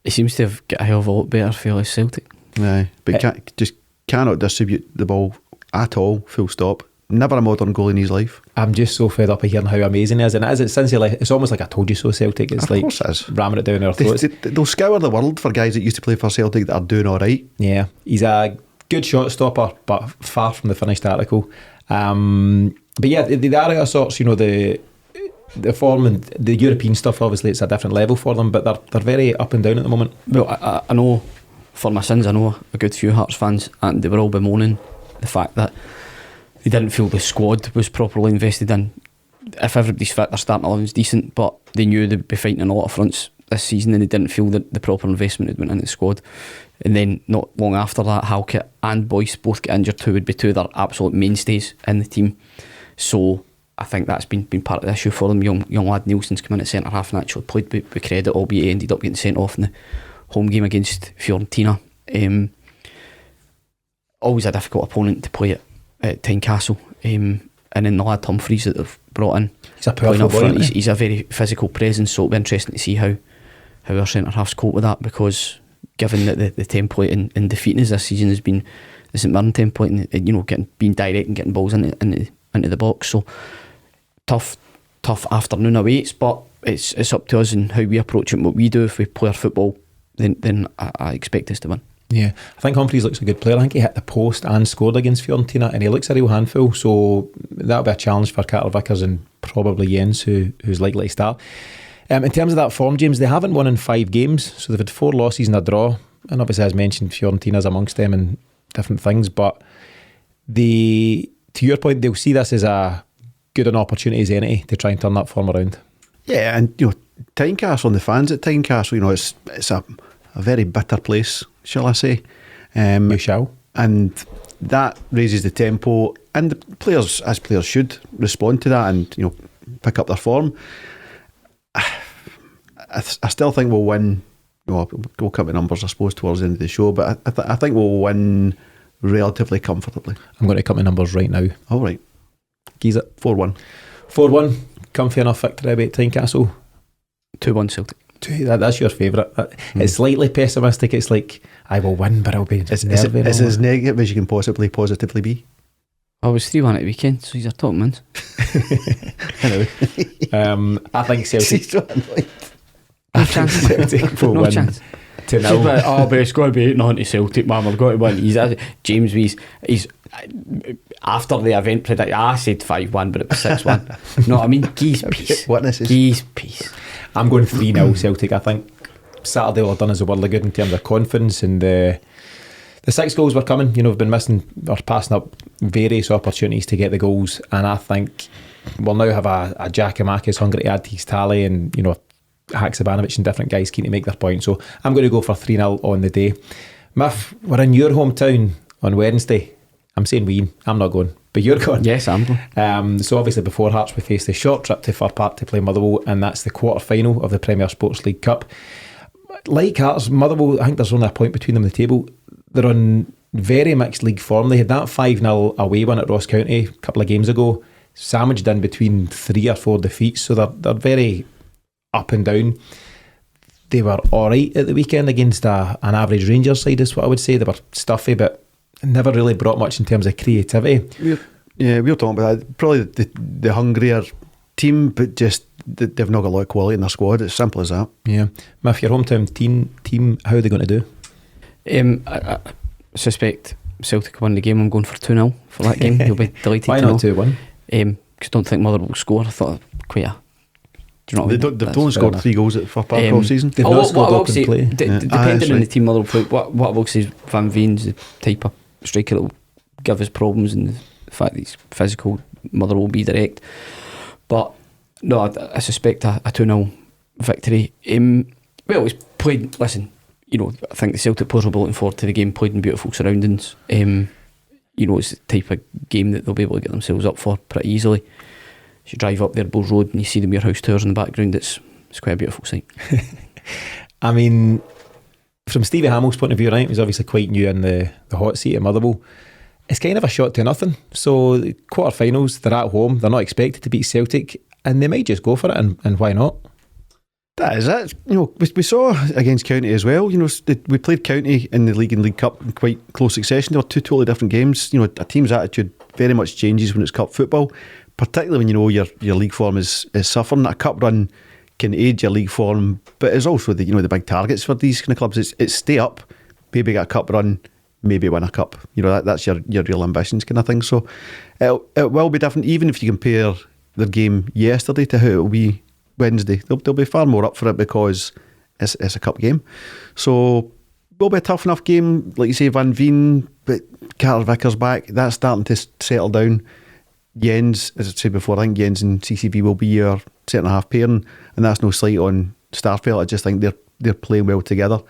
He seems to have got a hell of a lot better for Celtic. Aye, but just cannot distribute the ball at all, full stop. Never a modern goal in his life. I'm just so fed up of hearing how amazing he is, and it's almost like I told you so, Celtic. It's of like course it is. ramming it down our throats. They'll scour the world for guys that used to play for Celtic that are doing alright. Yeah, he's a good shot stopper, but far from the finished article. But yeah, the other sorts, you know, the form and the European stuff, obviously it's a different level for them, but they're very up and down at the moment. Well, I know, for my sins, I know a good few Hearts fans, and they were all bemoaning the fact that they didn't feel the squad was properly invested in. If everybody's fit, their starting 11's decent, but they knew they'd be fighting on a lot of fronts this season, and they didn't feel that the proper investment had went into the squad. And then not long after that, Halkett and Boyce both get injured, who would be two of their absolute mainstays in the team. So I think that's been part of the issue for them. Young lad Nielsen's come in at centre half and actually played with credit, albeit he ended up getting sent off in the home game against Fiorentina. Always a difficult opponent to play at Tynecastle. And then the lad Humphreys that they've brought in, He's a powerful boy, he's a very physical presence, so it'll be interesting to see how our centre halves cope with that, because given that the template in defeating us this season has been the St Mirren template, and you know, being direct and getting balls into the box. So tough afternoon awaits, but it's up to us and how we approach it and what we do. If we play our football, then I expect us to win. Yeah, I think Humphreys looks a good player. I think he hit the post and scored against Fiorentina, and he looks a real handful, so that'll be a challenge for Carter Vickers and probably Jens, who's likely to start. In terms of that form, James, they haven't won in 5 games, so they've had 4 losses and a draw, and obviously, as mentioned, Fiorentina's amongst them and different things, but to your point, they'll see this as a good an opportunity as any to try and turn that form around. Yeah, and you know, Tynecastle and the fans at Tynecastle, you know, it's a very bitter place, shall I say? You shall. And that raises the tempo, and the players, as players should, respond to that and, you know, pick up their form. I still think we'll win. Well, we'll come to numbers, I suppose, towards the end of the show, but I think we'll win relatively comfortably. I'm going to come to numbers right now. All right. Geez it. 4-1. 4-1. Comfy enough victory about Tynecastle. 2-1 Celtic. That's your favourite. It's slightly pessimistic. It's like, I will win, but I'll be nervy. It's as negative as you can possibly positively be. I was 3-1 at the weekend, so he's a top man. Anyway. I think Celtic. No chance. Celtic will No win. chance. 2-0. But it's got to be 8-0 to Celtic, man. We've got to win. Jamesie, he's after the event predict. I said 5-1, but it was 6-1. No, I mean, geez peace. Witnesses. Geez peace. I'm going 3-0 Celtic. I think Saturday will have done us a world of good in terms of confidence, and the 6 goals were coming. We've been missing or passing up various opportunities to get the goals, and I think we'll now have a Giacomakis hungry to add to his tally, and Hackšabanović and different guys keen to make their point. So I'm going to go for 3-0 on the day. Miff, we're in your hometown on Wednesday. I'm saying I'm not going, but you're going. Yes, I'm going. So obviously before Hearts we face the short trip to Fir Park to play Motherwell, and that's the quarter final of the Premier Sports League Cup. Like Hearts, Motherwell, I think there's only a point between them in the table. They're on very mixed league form. They had that 5-0 away win at Ross County a couple of games ago, sandwiched in between 3 or 4 defeats, so they're very up and down. They were alright at the weekend against an average Rangers side, is what I would say. They were stuffy, but never really brought much in terms of creativity. We're talking about that. Probably the hungrier team, but just they've not got a lot of quality in their squad. It's simple as that. Yeah. Miff, your hometown team, how are they going to do? I suspect Celtic win the game. I'm going for 2-0 for that game. You'll be delighted. Why to not know. 2-1? Because I don't think Motherwell will score. I thought quite a. Do you know what I mean? They've only scored 3 goals at Fir Park all season. They've not scored open play. Depending on the team Motherwell play, what I will say is Van Veen's the type of striker that will give us problems, and the fact that he's physical, Motherwell will be direct. But no, I suspect a 2-0 victory. Well, it's played. Listen, I think the Celtic players will be looking forward to the game. Played in beautiful surroundings. It's the type of game that they'll be able to get themselves up for pretty easily. You drive up there Bulls Road and you see the Muirhouse Towers in the background. It's quite a beautiful sight. I mean, from Stevie Hamill's point of view, right, he's obviously quite new in the hot seat at Motherwell. It's kind of a shot to nothing. So the quarterfinals, they're at home, they're not expected to beat Celtic, and they might just go for it, and why not? That is it. We saw against County as well. We played County in the League and League Cup in quite close succession. They were 2 totally different games. A team's attitude very much changes when it's cup football, particularly when your league form is suffering. A cup run can aid your league form, but it's also the big targets for these kind of clubs. It's stay up, maybe get a cup run, maybe win a cup. That's your real ambitions kind of thing. So it will be different, even if you compare their game yesterday to how it will be Wednesday. They'll be far more up for it because it's a cup game. So will be a tough enough game, like you say, Van Veen, but Carter Vickers back. That's starting to settle down. Jens, as I said before, I think Jens and CCV will be your centre half pairing, and that's no slight on Starfelt. I just think they're playing well together,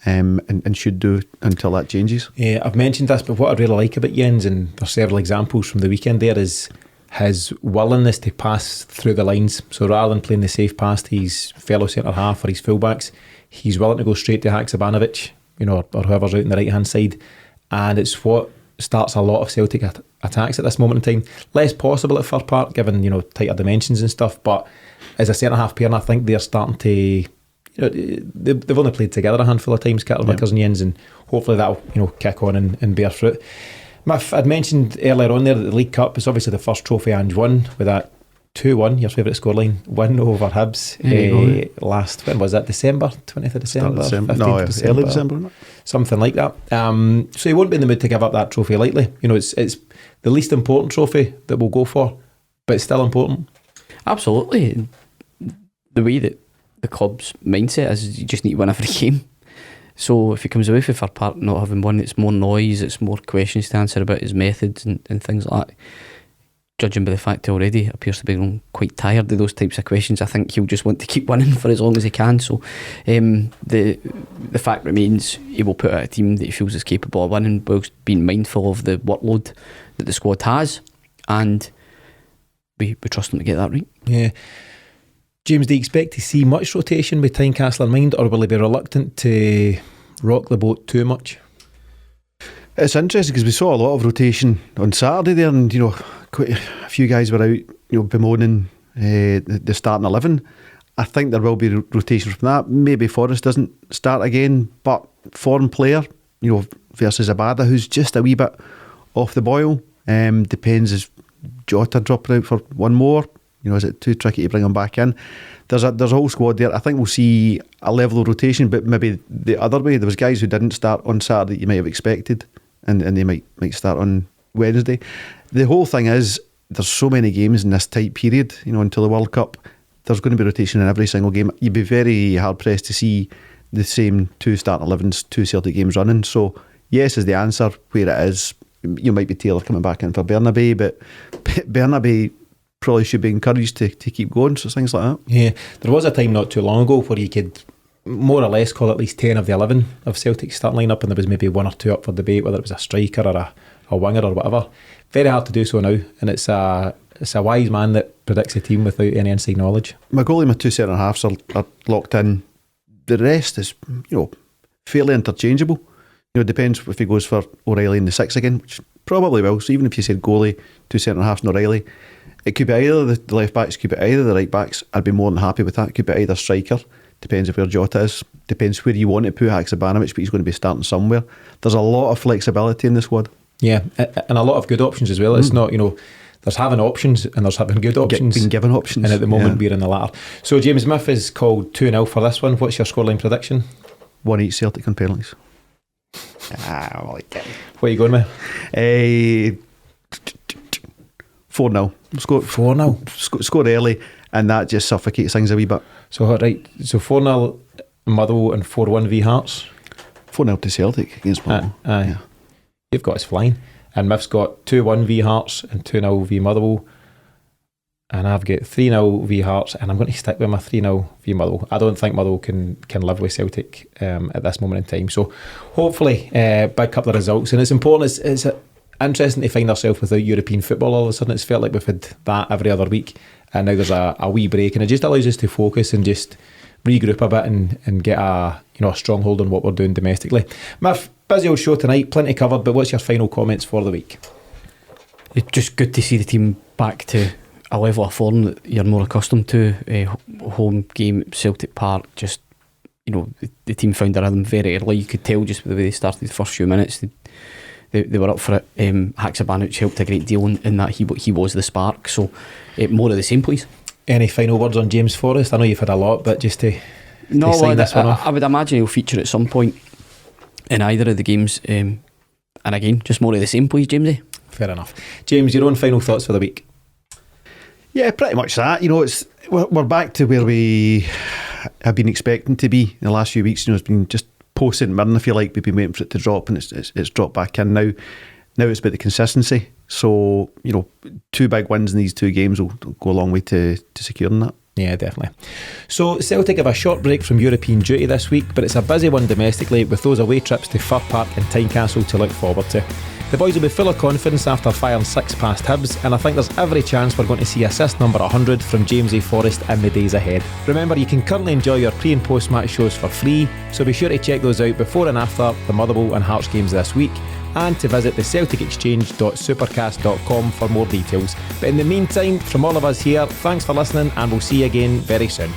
and should do until that changes. Yeah, I've mentioned this, but what I really like about Jens, and there's several examples from the weekend there, is his willingness to pass through the lines. So rather than playing the safe pass to his fellow centre half or his fullbacks, he's willing to go straight to Hackšabanović, or whoever's out on the right hand side, and it's what starts a lot of Celtic attacks at this moment in time. Less possible at Fir Park given tighter dimensions and stuff, but as a centre half pair, I think they're starting to they've only played together a handful of times, Carter Vickers and Jens, and hopefully that'll kick on and bear fruit. Miff, I'd mentioned earlier on there that the League Cup is obviously the first trophy Ange won with that 2-1, your favourite scoreline, win over Hibs last, when was that, December? 20th of December? 15th of December? Early December, something like that. So he won't be in the mood to give up that trophy lightly. It's the least important trophy that we'll go for, but it's still important. Absolutely. The way that the club's mindset is, you just need to win every game. So if he comes away from Fir Park not having won, it's more noise, it's more questions to answer about his methods and things like that. Judging by the fact he already appears to be growing quite tired of those types of questions, I think he'll just want to keep winning for as long as he can. So the fact remains, he will put out a team that he feels is capable of winning, whilst being mindful of the workload that the squad has, and we trust him to get that right. Yeah. James, do you expect to see much rotation with Tynecastle in mind, or will he be reluctant to rock the boat too much? It's interesting because we saw a lot of rotation on Saturday there, and quite a few guys were out, bemoaning the starting 11. I think there will be rotation from that. Maybe Forrest doesn't start again, but foreign player, versus Abada, who's just a wee bit off the boil. Depends, is Jota dropping out for one more? Is it too tricky to bring him back in? There's a whole squad there. I think we'll see a level of rotation, but maybe the other way. There was guys who didn't start on Saturday you might have expected, and they might start on Wednesday. The whole thing is there's so many games in this tight period, until the World Cup. There's going to be rotation in every single game. You'd be very hard pressed to see the same 2 starting 11s, 2 Celtic games running. So yes is the answer. Where it is, you might be Taylor coming back in for Bernabei, but Bernabei probably should be encouraged to keep going. So things like that. Yeah, there was a time not too long ago where you could more or less call at least 10 of the 11 of Celtic's starting lineup, and there was maybe 1 or 2 up for debate, whether it was a striker or a winger or whatever. Very hard to do so now, and it's a wise man that predicts a team without any inside knowledge. My goalie, my 2 centre halves are locked in. The rest is fairly interchangeable. Depends if he goes for O'Reilly in the 6 again, which probably will. So even if you said goalie, 2 centre halves and O'Reilly, it could be either the left backs, could be either the right backs. I'd be more than happy with that. It could be either striker. Depends if where Jota is. Depends where you want to put Hackšabanović, but he's going to be starting somewhere. There's a lot of flexibility in the squad. Yeah, and a lot of good options as well. It's not, there's having options and there's having good options. Being given options. And at the moment we're in the latter. So James Smith is called 2-0 for this one. What's your scoreline prediction? 1-8 Celtic on penalties. I like it. What are you going with? 4-0. Scored 4-0. Scored early, and that just suffocates things a wee bit. So right, so 4-0 Motherwell and 4-1 v Hearts. 4-0 to Celtic against Motherwell. Yeah. You've got us flying. And Miff's got 2-1 v Hearts and 2-0 v Motherwell. And I've got 3-0 v Hearts, and I'm going to stick with my 3-0 v Motherwell. I don't think Motherwell can live with Celtic at this moment in time. So hopefully, big couple of results. And it's important, it's interesting to find ourselves without European football all of a sudden. It's felt like we've had that every other week, and now there's a wee break, and it just allows us to focus and just regroup a bit and get a stronghold on what we're doing domestically. Miff, busy old show tonight, plenty covered, but what's your final comments for the week? It's just good to see the team back to a level of form that you're more accustomed to. Home game at Celtic Park, just the team found a rhythm very early. You could tell just with the way they started the first few minutes. They were up for it. Hackšabanović helped a great deal in that he was the spark. So more of the same, please. Any final words on James Forrest? I know you've had a lot, but just to sign this one off. I would imagine he'll feature at some point in either of the games. And again, just more of the same, please, Jamesie. Fair enough. James, your own final thoughts for the week? Yeah, pretty much that. We're back to where we have been expecting to be in the last few weeks. It's been just post-St Mirren, I feel like we've been waiting for it to drop, and it's dropped back in now. Now it's about the consistency. So 2 big wins in these 2 games will go a long way to securing that. Yeah, definitely. So Celtic have a short break from European duty this week, but it's a busy one domestically with those away trips to Fir Park and Tynecastle to look forward to. The boys will be full of confidence after firing 6 past Hibs, and I think there's every chance we're going to see assist number 100 from Jamesie Forrest in the days ahead. Remember, you can currently enjoy your pre and post match shows for free, so be sure to check those out before and after the Motherwell and Hearts games this week, and to visit the celticexchange.supercast.com for more details. But in the meantime, from all of us here, thanks for listening, and we'll see you again very soon.